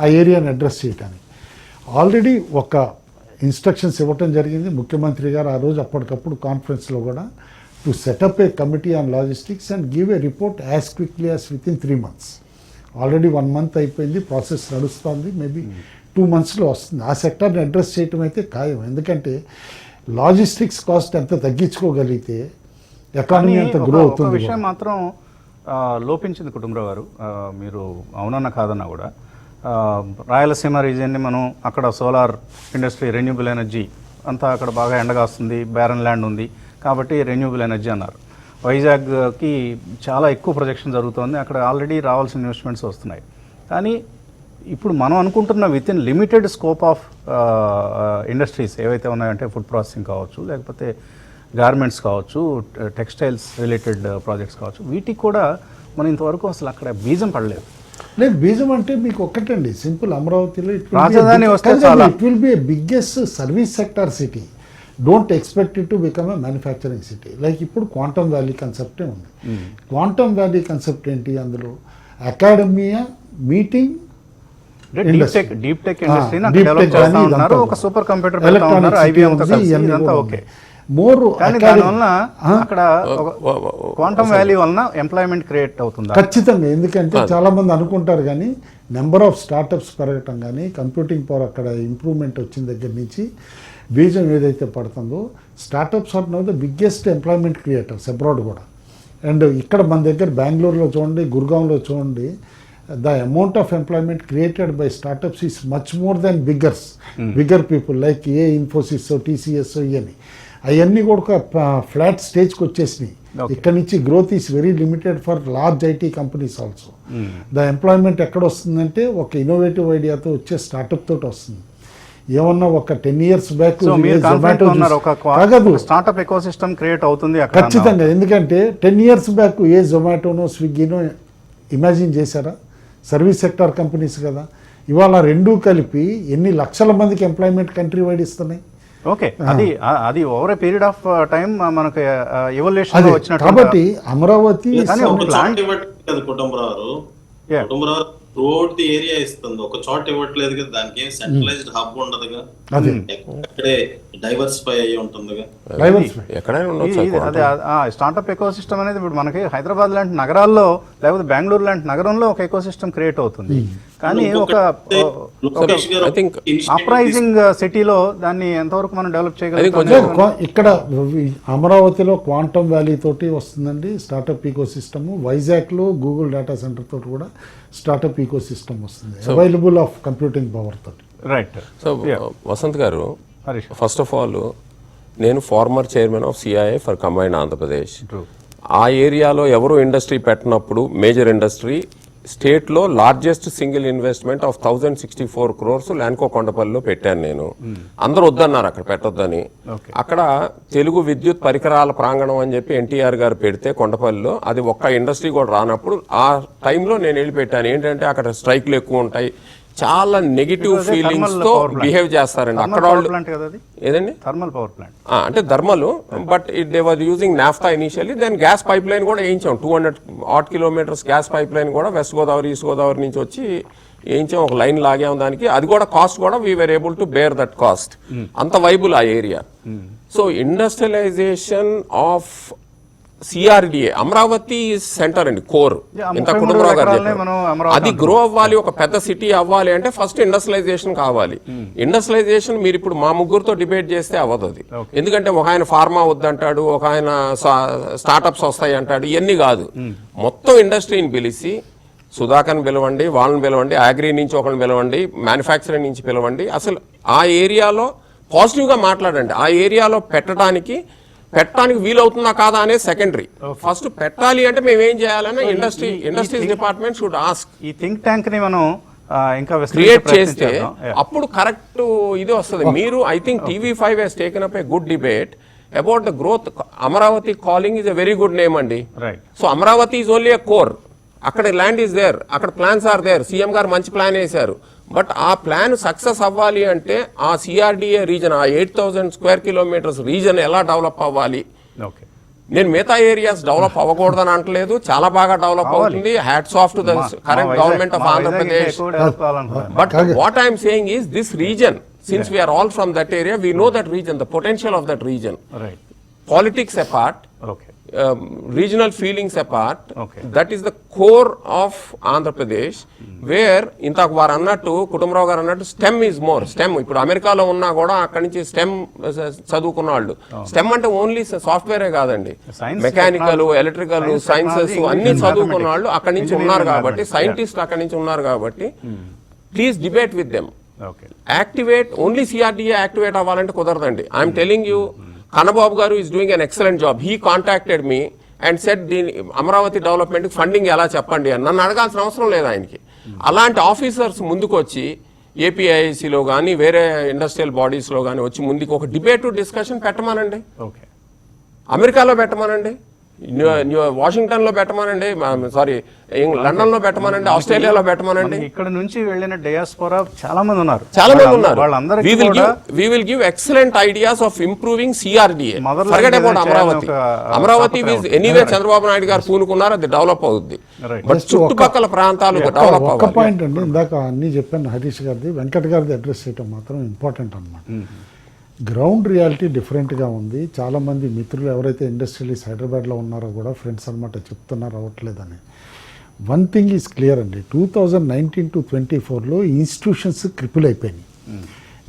ఆ ఏరియాని అడ్రస్ చేయడానికి. ఆల్రెడీ ఒక ఇన్స్ట్రక్షన్స్ ఇవ్వటం జరిగింది ముఖ్యమంత్రి గారు ఆ రోజు అప్పటికప్పుడు కాన్ఫరెన్స్లో కూడా, to set up A committee on logistics and give a report as quickly as with in 3 months. Already 1 month అయిపోయింది, ప్రాసెస్ నడుస్తుంది, మేబీ 2 monthsలో వస్తుంది. ఆ సెక్టర్ని అడ్రస్ చేయటం అయితే ఖాయం. ఎందుకంటే లాజిస్టిక్స్ కాస్ట్ ఎంత తగ్గించుకోగలిగితే ఎకానమీ ఎంత గ్రో అవుతుంది. విషయం మాత్రం లోపించింది కుటుంబరావు గారు, మీరు అవునన్నా కాదన్నా కూడా. రాయలసీమ రీజియన్ని మనం అక్కడ సోలార్ ఇండస్ట్రీ, రెన్యూబుల్ ఎనర్జీ అంతా అక్కడ బాగా ఎండగా వస్తుంది, బ్యారన్ ల్యాండ్ ఉంది కాబట్టి రెన్యూబుల్ ఎనర్జీ అన్నారు. వైజాగ్కి చాలా ఎక్కువ ప్రొజెక్షన్ జరుగుతుంది, అక్కడ ఆల్రెడీ రావాల్సిన ఇన్వెస్ట్మెంట్స్ వస్తున్నాయి. కానీ ఇప్పుడు మనం అనుకుంటున్న with in limited scope of industries ఏవైతే ఉన్నాయంటే ఫుడ్ ప్రాసెసింగ్ కావచ్చు, లేకపోతే గార్మెంట్స్ కావచ్చు, టెక్స్టైల్స్ రిలేటెడ్ ప్రాజెక్ట్స్ కావచ్చు, వీటికి కూడా మనం ఇంతవరకు అసలు అక్కడ బీజం పడలేదు. లేదు, బీజం అంటే మీకు ఒక్కటండి సింపుల్, అమరావతిలో రాజధాని వస్తే it will be a biggest service sector city. Don't expect it to become a manufacturing city. Like ఇప్పుడు క్వాంటమ్ వ్యాలీ కన్సెప్టే ఉంది. క్వాంటమ్ వ్యాలీ కన్సెప్ట్ ఏంటి? అందులో academia meeting deep tech industry ఒక సూపర్ కంప్యూటర్ మోర్. దానివల్ల అక్కడ క్వాంటమ్ వ్యాలీ వలన ఎంప్లాయ్మెంట్ క్రియేట్ అవుతుంది ఖచ్చితంగా. ఎందుకంటే చాలా మంది అనుకుంటారు కానీ నెంబర్ ఆఫ్ స్టార్టప్స్ పెరగటం కానీ, కంప్యూటింగ్ పవర్ అక్కడ ఇంప్రూవ్మెంట్ వచ్చిన దగ్గర నుంచి బీజం ఏదైతే పడుతుందో, startups are now the biggest employment creators abroad కూడా. అండ్ ఇక్కడ మన దగ్గర బెంగళూరులో చూడండి, గుర్గాంలో చూడండి, the amount of employment created by startups is much more than bigger people like Infosys, TCS, ఇవన్నీ అవన్నీ కూడా ఒక ఫ్లాట్ స్టేజ్కి వచ్చేసినాయి. ఇక్కడ నుంచి growth is very limited for large IT companies also. The employment ఎక్కడ వస్తుందంటే ఒక ఇన్నోవేటివ్ ఐడియాతో వచ్చే స్టార్టప్ తోటి వస్తుంది. ఏమన్నా ఒక 10 years back startup ecosystem create అవుతుంది ఖచ్చితంగా. ఎందుకంటే 10 years బ్యాక్ ఏ జొమాటోనో, స్విగ్గీనో ఇమాజిన్ చేశారా? సర్వీస్ సెక్టార్ కంపెనీస్ కదా. ఇవాళ రెండూ కలిపి ఎన్ని లక్షల మందికి ఎంప్లాయ్మెంట్ కంట్రీ వైడ్ ఇస్తున్నాయి. ఓకే, అది over a period of time మనకు ఎవల్యూషన్ వచ్చినట్టు. కాబట్టి Amaravati Kutumbarao road the area ఇస్తుంది, ఒక చోట ఇవ్వట్లేదు కదా. దానికి ఏం సెంట్రలైజ్డ్ హబ్ ఉండదుగా, అక్కడే డైవర్సిఫై అయ్యి ఉంటుందిగా. అదే స్టార్టప్ ఎకోసిస్టమ్ అనేది ఇప్పుడు మనకి హైదరాబాద్ లాంటి నగరాల్లో, లేకపోతే బెంగళూరు లాంటి నగరంలో ఒక ఎకోసిస్టమ్ క్రియేట్ అవుతుంది. కానీ ఒక అప్రైజింగ్ సిటీలో దాన్ని ఎంతవరకు మనం డెవలప్ చేయగలుగుతాం? ఇక్కడ అమరావతిలో క్వాంటమ్ వ్యాలీ తోటి వస్తుందండి స్టార్టప్ ఈకోసిస్టమ్. వైజాగ్లో గూగుల్ డేటా సెంటర్ తోటి కూడా స్టార్టప్ ఈకోసిస్టమ్ వస్తుంది, అవైలబుల్ ఆఫ్ కంప్యూటింగ్ పవర్ తోటి. రైట్. సో వసంత్ గారు, ఫస్ట్ ఆఫ్ ఆల్ నేను former chairman of CII for combined Andhra Pradesh. ఆ ఏరియాలో ఎవరు ఇండస్ట్రీ పెట్టినప్పుడు మేజర్ ఇండస్ట్రీ స్టేట్లో largest single investment of 1064 crores Lanco కొండపల్లిలో పెట్టాను నేను. అందరూ వద్దన్నారు అక్కడ పెట్టొద్దని. అక్కడ తెలుగు విద్యుత్ పరికరాల ప్రాంగణం అని చెప్పి ఎన్టీఆర్ గారు పెడితే కొండపల్లిలో, అది ఒక్క ఇండస్ట్రీ కూడా రానప్పుడు ఆ టైంలో నేను వెళ్ళి పెట్టాను. ఏంటంటే అక్కడ స్ట్రైక్లు ఎక్కువ ఉంటాయి, చాలా నెగిటివ్ ఫీలింగ్స్ తో బిహేవ్ చేస్తారండి అక్కడ వాళ్ళు. ఏదండి? థర్మల్ పవర్ ప్లాంట్ అంటే thermal, but they were using naphtha initially. Then gas pipeline కూడా వేయించాం, 200 odd kilometers gas pipeline కూడా వెస్ట్ గోదావరి, ఈస్ట్ గోదావరి నుంచి వచ్చి వేయించాం, ఒక లైన్ లాగాం దానికి. అది కూడా కాస్ట్ కూడా we were able to bear that cost. అంత వైబుల్ ఆ ఏరియా. So industrialisation of CRDA Amaravati centre అండి, కోర్. ఇంత కుటుంబరావు గారు చెప్పారు. అది గ్రో అవ్వాలి, ఒక పెద్ద సిటీ అవ్వాలి అంటే ఫస్ట్ ఇండస్ట్రియలైజేషన్ కావాలి. ఇండస్ట్రియలైజేషన్ మీరు ఇప్పుడు మా ముగ్గురుతో డిబేట్ చేస్తే అవ్వదు అది. ఎందుకంటే ఒక ఆయన ఫార్మా వద్దంటాడు, ఒక ఆయన స్టార్టప్స్ వస్తాయి అంటాడు. ఇవన్నీ కాదు, మొత్తం ఇండస్ట్రీని పిలిచి సుధాకర్ని పిలవండి, వాళ్ళని పిలవండి, అగ్రి నుంచి ఒకరిని పిలవండి, మ్యానుఫ్యాక్చరింగ్ నుంచి పిలవండి. అసలు ఆ ఏరియాలో పాజిటివ్గా మాట్లాడండి. ఆ ఏరియాలో పెట్టడానికి వీలవుతుందా కాదా అనేది సెకండరీ. ఫస్ట్ పెట్టాలి అంటే మేము ఏం చేయాలని ఇండస్ట్రీస్ డిపార్ట్మెంట్ షుడ్ ఆస్క్. ఈ థింక్ ట్యాంక్ ని మనం ఇంకా క్రియేట్ చేస్తే అప్పుడు కరెక్ట్ ఇది వస్తుంది. మీరు I think TV5 he's taken up a good debate about the growth. Amaravati calling is a very good name అండి. So Amaravati is only a core. అక్కడ ల్యాండ్ ఈజ్ దేర్, అక్కడ ప్లాన్స్ ఆర్ దేర్. సీఎం గారు మంచి ప్లాన్ వేశారు. బట్ ఆ ప్లాన్ సక్సెస్ అవ్వాలి అంటే ఆ సిఆర్డిఏ రీజన్, ఆ 8,000 స్క్వేర్ కిలోమీటర్స్ రీజన్ ఎలా డెవలప్ అవ్వాలి. నేను మిగతా ఏరియాస్ డెవలప్ అవ్వకూడదని అంటలేదు, చాలా బాగా డెవలప్ అవుతుంది. Hats off to the current government of Andhra Pradesh. But what I'm saying is this region, since we're all from that area, we know that region, the potential of that region. Politics apart, regional feelings apart, that is the core of Andhra Pradesh, where ఇంతకు వారు అన్నట్టు, కుటుంబరావు గారు అన్నట్టు స్టెమ్ ఈజ్ మోర్. స్టెమ్ ఇప్పుడు అమెరికాలో ఉన్నా కూడా అక్కడి నుంచి స్టెమ్ చదువుకున్న వాళ్ళు. స్టెమ్ అంటే ఓన్లీ సాఫ్ట్వేరే కాదండి, మెకానికల్, ఎలక్ట్రికల్, సైన్సెస్ అన్ని చదువుకున్న వాళ్ళు అక్కడి నుంచి ఉన్నారు కాబట్టి, సైంటిస్ట్ అక్కడి నుంచి ఉన్నారు కాబట్టి, please debate with them. Activate only CRDA activate అవ్వాలంటే కుదరదండి. ఐఎమ్ టెలింగ్ యూ, కన్నబాబు గారు is doing an excellent job. He contacted me and set దీని అమరావతి డెవలప్మెంట్ ఫండింగ్ ఎలా చెప్పండి అని. నన్ను అడగాల్సిన అవసరం లేదు ఆయనకి. అలాంటి ఆఫీసర్స్ ముందుకు వచ్చి ఏపీఐఐసిలో కానీ వేరే ఇండస్ట్రియల్ బాడీస్లో కానీ వచ్చి ముందుకు ఒక డిబేట్ డిస్కషన్ పెట్టమనండి. అమెరికాలో పెట్టమనండి, వాషింగ్టన్ లో పెట్టమనండి, సారీ లండన్ లో పెట్టమనండి, ఆస్ట్రేలియాలో పెట్టమనండి. ఇక్కడ నుంచి వెళ్ళిన డయాస్పోరా చాలా మంది ఉన్నారు. We will give excellent ideas of improving CRDA. Forget about Amaravati. Amaravati is anyway Chandrababu Naidu గారు పూనుకున్నారు, అది డెవలప్ అవుతుంది. బట్ చుట్టుపక్కల ప్రాంతాలు డెవలప్ అవ్వాలి. ఒక పాయింట్ అండి, ఇందాక అన్ని చెప్పాను హరీష్ గారిది, వెంకట్ గారిది అడ్రస్ చేయడం మాత్రం ఇంపార్టెంట్ అన్నమాట. గ్రౌండ్ రియాలిటీ డిఫరెంట్గా ఉంది. చాలామంది మిత్రులు ఎవరైతే ఇండస్ట్రియలిస్ట్ హైదరాబాద్లో ఉన్నారో కూడా ఫ్రెండ్స్ అనమాట చెప్తున్నారు అవ్వట్లేదని. వన్ థింగ్ ఈజ్ క్లియర్ అండి, 2019 to 24లో ఇన్స్టిట్యూషన్స్ క్రిపుల్ అయిపోయినాయి.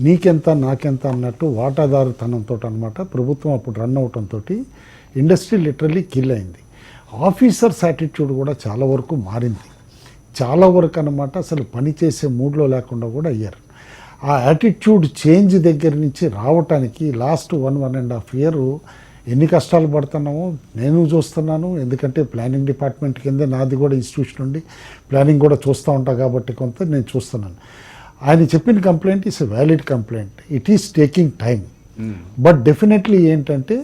నీకెంత నాకెంత అన్నట్టు వాటాదారుతనంతో అనమాట ప్రభుత్వం అప్పుడు రన్ అవటంతో ఇండస్ట్రీ లిటరల్లీ కిల్ అయింది. ఆఫీసర్స్ యాటిట్యూడ్ కూడా చాలా వరకు మారింది. చాలా వరకు అనమాట అసలు పనిచేసే మూడ్లో లేకుండా కూడా అయ్యారు. ఆ యాటిట్యూడ్ చేంజ్ దగ్గర నుంచి రావటానికి లాస్ట్ 1.5 year ఎన్ని కష్టాలు పడుతున్నామో నేను చూస్తున్నాను. ఎందుకంటే ప్లానింగ్ డిపార్ట్మెంట్ కింద నాది కూడా ఇన్స్టిట్యూషన్ ఉండి ప్లానింగ్ కూడా చూస్తూ ఉంటా కాబట్టి కొంత నేను చూస్తున్నాను. ఆయన చెప్పిన complaint is a valid complaint. It is taking time, but definitely ఏంటంటే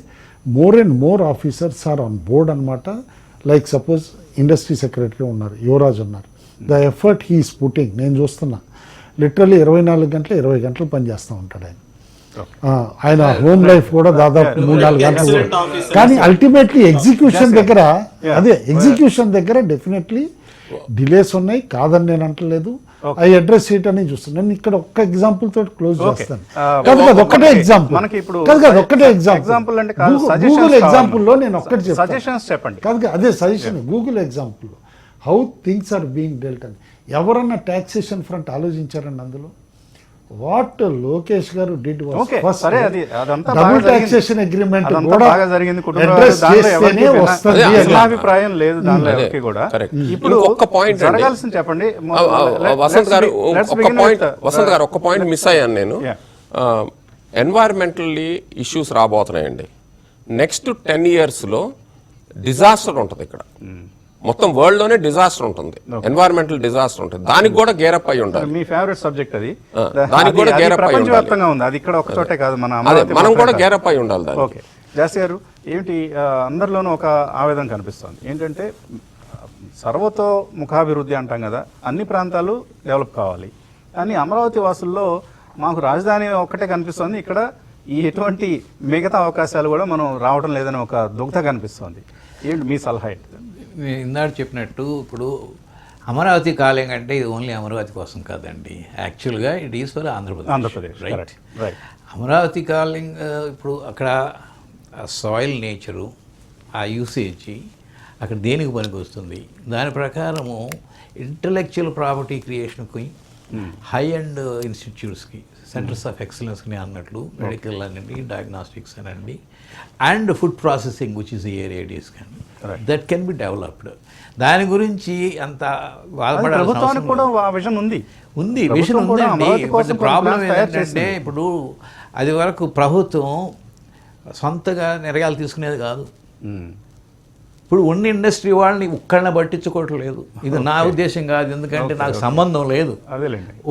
more and more officers are on board అనమాట. లైక్ సపోజ్ ఇండస్ట్రీ సెక్రటరీ ఉన్నారు, యువరాజ్ ఉన్నారు. The effort he is putting నేను చూస్తున్నా. లిటరల్లీ 24 గంటలు 20 గంటలు పనిచేస్తూ ఉంటాడు ఆయన. ఆయన హోమ్ లైఫ్ కూడా దాదాపు 3-4 గంటలు. కానీ అల్టిమేట్లీ ఎగ్జిక్యూషన్ దగ్గర ఎగ్జిక్యూషన్ దగ్గర డెఫినెట్లీ డిలేస్ ఉన్నాయి, కాదని నేను అంటలేదు. అవి అడ్రస్ చేయటని చూస్తున్నాను. ఇక్కడ ఒక్క ఎగ్జాంపుల్ తోటి క్లోజ్ చేస్తాను. కాదు ఒక్కటే ఎగ్జాంపుల్, ఒక్కటే ఎగ్జాంపుల్ అంటే గూగుల్ ఎగ్జాంపుల్లో నేను ఒక్కటి చెప్పండి. కాదు అదే suggestion, Google example how things are being dealt అని. ఎవరన్నా ట్యాక్సేషన్ ఫ్రంట్ ఆలోచించారండి అందులో? వాట్ లోకేష్ గారు డిడ్ డబుల్ ట్యాక్సేషన్ అగ్రిమెంట్ అభిప్రాయం లేదు దానిలో కూడా. ఇప్పుడు ఒక్క పాయింట్ చెప్పండి వసంత్ గారు, ఒక్క పాయింట్ మిస్ అయ్యాను నేను. ఎన్వైరన్మెంటల్లీ ఇష్యూస్ రాబోతున్నాయండి. నెక్స్ట్ 10 years లో డిజాస్టర్ ఉంటుంది ఇక్కడ. మొత్తం వరల్డ్ లోనే డిజాస్టర్ ఉంటుంది, ఎన్వైరన్మెంటల్ డిజాస్టర్ ఉంటుంది. దానికి కూడా గేరప్ అయి ఉంటుంది. మీ ఫేవరెట్ సబ్జెక్ట్ అది. దానికి కూడా గేరప్ అయి ఉండాలి. అది ఇక్కడ ఒక చోటే కాదు, మనం కూడా గేరప్ అయి ఉండాలి. ఓకే జాస్తి గారు, ఏమిటి అందరిలోనూ ఒక ఆవేదన కనిపిస్తుంది ఏంటంటే సర్వతో ముఖాభివృద్ధి అంటాం కదా, అన్ని ప్రాంతాలు డెవలప్ కావాలి. కానీ అమరావతి వాసుల్లో మాకు రాజధాని ఒక్కటే కనిపిస్తుంది, ఇక్కడ ఈ ఎటువంటి మిగతా అవకాశాలు కూడా మనం రావడం లేదని ఒక దుగ్ధ కనిపిస్తుంది. ఏంటి మీ సలహా? ఇందాక చెప్పినట్టు ఇప్పుడు అమరావతి కాలింగ్ అంటే ఇది ఓన్లీ అమరావతి కోసం కాదండి, యాక్చువల్గా it is for Andhra Pradesh, right. Amaravati calling ఇప్పుడు అక్కడ సాయిల్ నేచరు, ఆ యూసేజ్ అక్కడ దేనికి పనికి వస్తుంది, దాని ప్రకారము ఇంటలెక్చువల్ ప్రాపర్టీ క్రియేషన్కి, హై అండ్ ఇన్స్టిట్యూట్స్కి, సెంటర్స్ ఆఫ్ ఎక్సలెన్స్ని అన్నట్లు, మెడికల్ అనండి, డయాగ్నాస్టిక్స్ అనండి, and food processing which is areas కానీ దట్ కెన్ బి డెవలప్డ్. దాని గురించి అంత ప్రభుత్వానికి కూడా విజన్ ఉంది, విషయం ఉందండి. బట్ ప్రాబ్లం ఏంటంటే ఇప్పుడు అది వరకు ప్రభుత్వం సొంతగా నిర్ణయాలు తీసుకునేది కాదు. ఇప్పుడు ఉన్న ఇండస్ట్రీ వాళ్ళని ఒక్కళ్ళని పట్టించుకోవట్లేదు. ఇది నా ఉద్దేశం కాదు, ఎందుకంటే నాకు సంబంధం లేదు.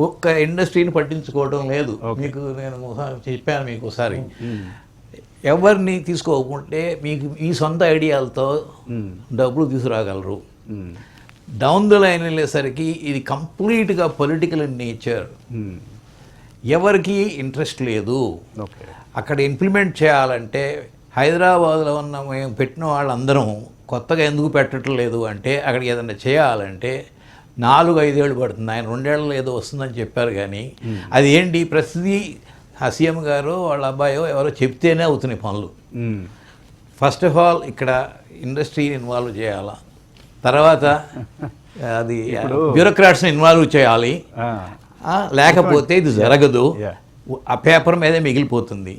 ఒక్క ఇండస్ట్రీని పట్టించుకోవడం లేదు. మీకు నేను చెప్పాను మీకు ఒకసారి, ఎవరిని తీసుకోకుంటే మీకు మీ సొంత ఐడియాలతో డబ్బులు తీసుకురాగలరు. డౌన్ ద లైన్ వెళ్ళేసరికి ఇది కంప్లీట్గా పొలిటికల్ ఇన్ నేచర్, ఎవరికి ఇంట్రెస్ట్ లేదు. అక్కడ ఇంప్లిమెంట్ చేయాలంటే హైదరాబాద్లో ఉన్న మేము పెట్టిన వాళ్ళందరం కొత్తగా ఎందుకు పెట్టడం లేదు అంటే, అక్కడికి ఏదైనా చేయాలంటే 4-5 ఏళ్ళు పడుతుంది. ఆయన 2 ఏళ్ళు ఏదో వస్తుందని చెప్పారు, కానీ అది ఏంటి ప్రతిదీ ఆ సీఎం గారు వాళ్ళ అబ్బాయో ఎవరో చెప్తేనే అవుతున్నాయి పనులు. ఫస్ట్ ఆఫ్ ఆల్ ఇక్కడ ఇండస్ట్రీని ఇన్వాల్వ్ చేయాలా, తర్వాత అది బ్యూరోక్రాట్స్ని ఇన్వాల్వ్ చేయాలి, లేకపోతే ఇది జరగదు, ఆ పేపర్ మీదే మిగిలిపోతుంది.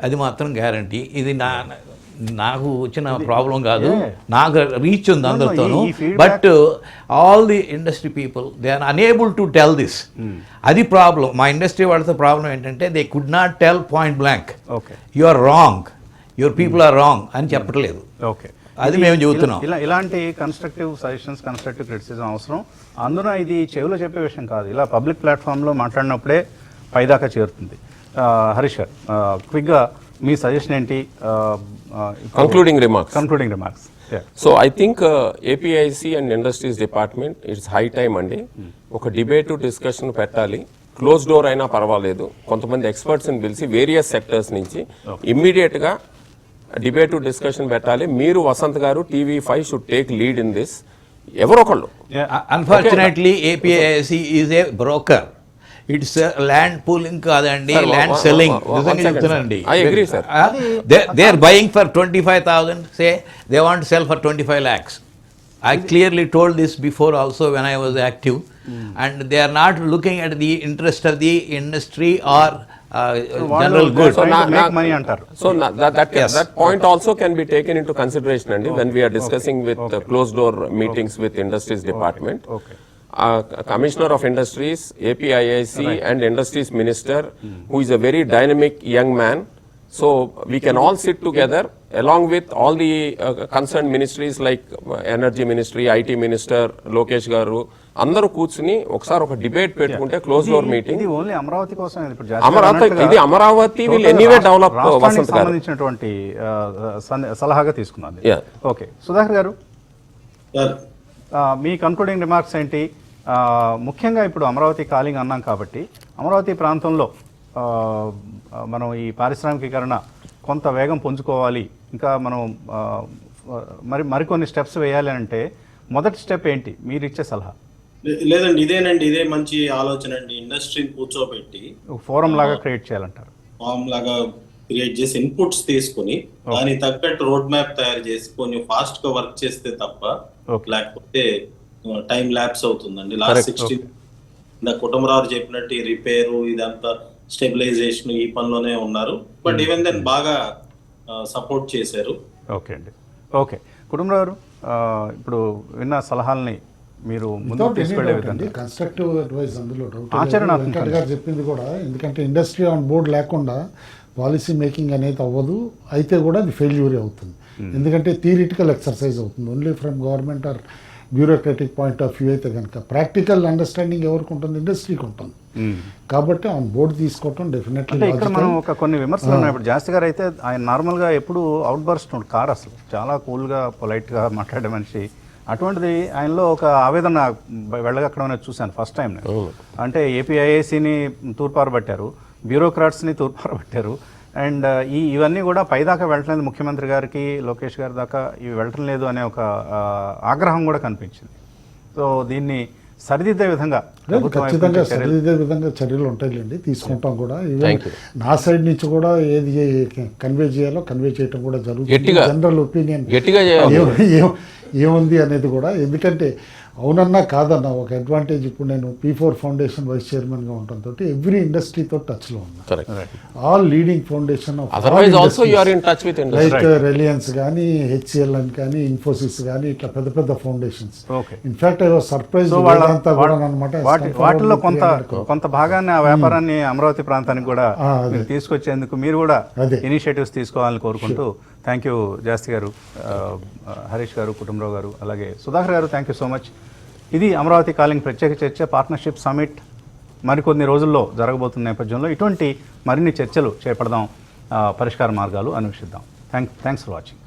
అది మాత్రం గ్యారంటీ. ఇది నాకు వచ్చిన ప్రాబ్లం కాదు, నాకు రీచ్ ఉంది అందరితోనూ. But all the industry people they are unable to tell this. అది ప్రాబ్లం. మా ఇండస్ట్రీ వాళ్ళతో ప్రాబ్లం ఏంటంటే they could not tell point blank you are wrong, your people are wrong అని చెప్పట్లేదు. అది మేము చెబుతున్నాం. ఇలాంటి కన్స్ట్రక్టివ్ సజెషన్స్, కన్స్ట్రక్టివ్ క్రిటిసిజం అవసరం. అందున ఇది చెవిలో చెప్పే విషయం కాదు, ఇలా పబ్లిక్ ప్లాట్ఫామ్లో మాట్లాడినప్పుడే పైదాకా చేరుతుంది. హరీష్ గారు, క్విక్గా మీ సజెషన్ ఏంటి? Concluding remarks. So I think APIIC and industries department it's high time అండి, ఒక డిబేట్ డిస్కషన్ పెట్టాలి. క్లోజ్ డోర్ అయినా పర్వాలేదు, కొంతమంది ఎక్స్పర్ట్స్ని పిలిచి వేరియస్ సెక్టర్స్ నుంచి ఇమ్మీడియట్గా డిబేట్ డిస్కషన్ పెట్టాలి. మీరు వసంత్ గారు TV5 should take lead in this. ఎవరొకళ్ళు. Unfortunately APIIC is a broker, it's land pooling కాదండి, ల్యాండ్ సెల్లింగ్. నిజంగా చెప్తున్నానండి. They are buying for 25,000, say they want sell for 25 lakhs. I clearly told this before also when I was active, and they are not looking at the interest of the industry or general good. So that point also can be taken into consideration, and when we are discussing with closed door meetings with industries department. Commissioner of Industries, APIIC and Industries Minister, who is a very dynamic young man. So we can all sit together along with all the concerned ministries like Energy Ministry, IT Minister, Lokesh Garu, అందరూ కూర్చుని ఒకసారి ఒక డిబేట్ పెట్టుకుంటే క్లోజ్ డోర్ మీటింగ్. ఇది ఓన్లీ అమరావతి కోసం, ఇది అమరావతి విల్ ఎనీవే డెవలప్. సంబంధించినటువంటి సలహాగా తీసుకున్నాను. ఓకే, సుధాకర్ గారు, మీ కన్క్లూడింగ్ రిమార్క్స్ ఏంటి? ముఖ్యంగా ఇప్పుడు అమరావతి కాలింగ్ అన్నాం కాబట్టి, అమరావతి ప్రాంతంలో మనం ఈ పారిశ్రామికీకరణ కొంత వేగం పుంజుకోవాలి, ఇంకా మనం మరికొన్ని స్టెప్స్ వేయాలి అంటే మొదటి స్టెప్ ఏంటి మీరు ఇచ్చే సలహా? లేదండి, ఇదే మంచి ఆలోచన అండి. ఇండస్ట్రీని కూర్చోబెట్టి ఫోరం లాగా క్రియేట్ చేయాలంటారు. ఫామ్ లాగా క్రియేట్ చేసి ఇన్పుట్స్ తీసుకుని దానికి తగ్గట్టు రోడ్ మ్యాప్ తయారు చేసి కొంచెం ఫాస్ట్ గా వర్క్ చేస్తే తప్ప, లేకపోతే టైం ల్యాప్స్ అవుతుందండి. లాస్ట్ 16 కుటుంబరావు చెప్పినట్టు రిపేరు ఇదంతా స్టెబిలైజేషన్ ఈ పనిలోనే ఉన్నారు. బట్ ఈవెన్ దెన్ బాగా సపోర్ట్ చేశారు. ఓకే అండి, ఓకే. కుటుంబరావు, ఇప్పుడు విన్న సలహాలని మీరు ముందుకు తీసుకెళ్లే విధంగా కన్స్ట్రక్టివ్ అడ్వైస్ అందులో వెంకట్ గారు చెప్పింది కూడా, ఎందుకంటే ఇండస్ట్రీ ఆన్ బోర్డ్ లేకుండా పాలసీ మేకింగ్ అనేది అవ్వదు, అయితే కూడా అది ఫెయిల్యూర్ అవుతుంది. ఎందుకంటే థియరిటికల్ ఎక్సర్సైజ్ అవుతుంది. Only from government are bureaucratic point of view అయితే కనుక ప్రాక్టికల్ అండర్స్టాండింగ్ ఎవరికి ఉంటుంది? ఇండస్ట్రీకి ఉంటుంది. కాబట్టి ఆన్ బోర్డు తీసుకోవటం డెఫినెట్లీ. ఇక్కడ మనం కొన్ని విమర్శలు ఉన్నాయి. ఇప్పుడు జాస్తి గారు అయితే ఆయన నార్మల్గా ఎప్పుడు అవుట్ బర్స్ట్ కార్, అసలు చాలా కూల్గా పొలైట్గా మాట్లాడే మనిషి. అటువంటిది ఆయనలో ఒక ఆవేదన వెళ్ళగక్కడం అనేది చూశాను ఫస్ట్ టైం. అంటే ఏపీఐఐసిని తూర్పారబట్టారు, బ్యూరోక్రాట్స్ని తూర్పారబట్టారు, అండ్ ఇవన్నీ కూడా పైదాకా వెళ్ళట్లేదు, ముఖ్యమంత్రి గారికి లోకేష్ గారి దాకా ఇవి వెళ్ళటం లేదు అనే ఒక ఆగ్రహం కూడా కనిపించింది. సో దీన్ని సరిదిద్దే విధంగా లేదు, ప్రభుత్వం వైపు ఖచ్చితంగా నుంచి చర్యలు సరిదిద్దే విధంగా చర్యలు ఉంటాయిలేండి, తీసుకుంటాం కూడా. Even Thank you. నా సైడ్ నుంచి కూడా ఏది కన్వే చేయాలో కన్వే చేయడం కూడా జరుగుతుంది. గట్టిగా. జనరల్ ఒపీనియన్ గట్టిగా చేయాలి. ఏముంది అనేది కూడా, ఎందుకంటే అవునన్నా కాదన్నా ఒక అడ్వాంటేజ్. ఇప్పుడు నేను P4 ఫౌండేషన్ వైస్ చైర్మన్గా ఉండటంతో ఎవ్రీ ఇండస్ట్రీతో టచ్లో ఉన్నా. Correct. All leading foundation otherwise also you are in touch with industry. Like Reliance కానీ, HCL అని కానీ, ఇన్ఫోసిస్ కానీ, ఇట్లా పెద్ద పెద్ద foundations. Okay. In fact I was surprise so వాటిల్లో కొంత భాగాన్ని ఆ వ్యాపారాన్ని అమరావతి ప్రాంతానికి కూడా మీరు తీసుకొచ్చేందుకు మీరు కూడా అదే. ఇనిషియేటివ్స్ తీసుకోవాలని కోరుకుంటూ థ్యాంక్ యూ జాస్తి గారు, హరీష్ గారు, కుటుంబరావు గారు, అలాగే సుధాకర్ గారు, థ్యాంక్ యూ సో మచ్. ఇది అమరావతి కాలింగ్ ప్రత్యేక చర్చ, పార్ట్నర్షిప్ సమిట్ మరికొన్ని రోజుల్లో జరగబోతున్న నేపథ్యంలో ఇటువంటి మరిన్ని చర్చలు చేపడదాం, పరిష్కార మార్గాలు అన్వేషిద్దాం. Thanks for watching.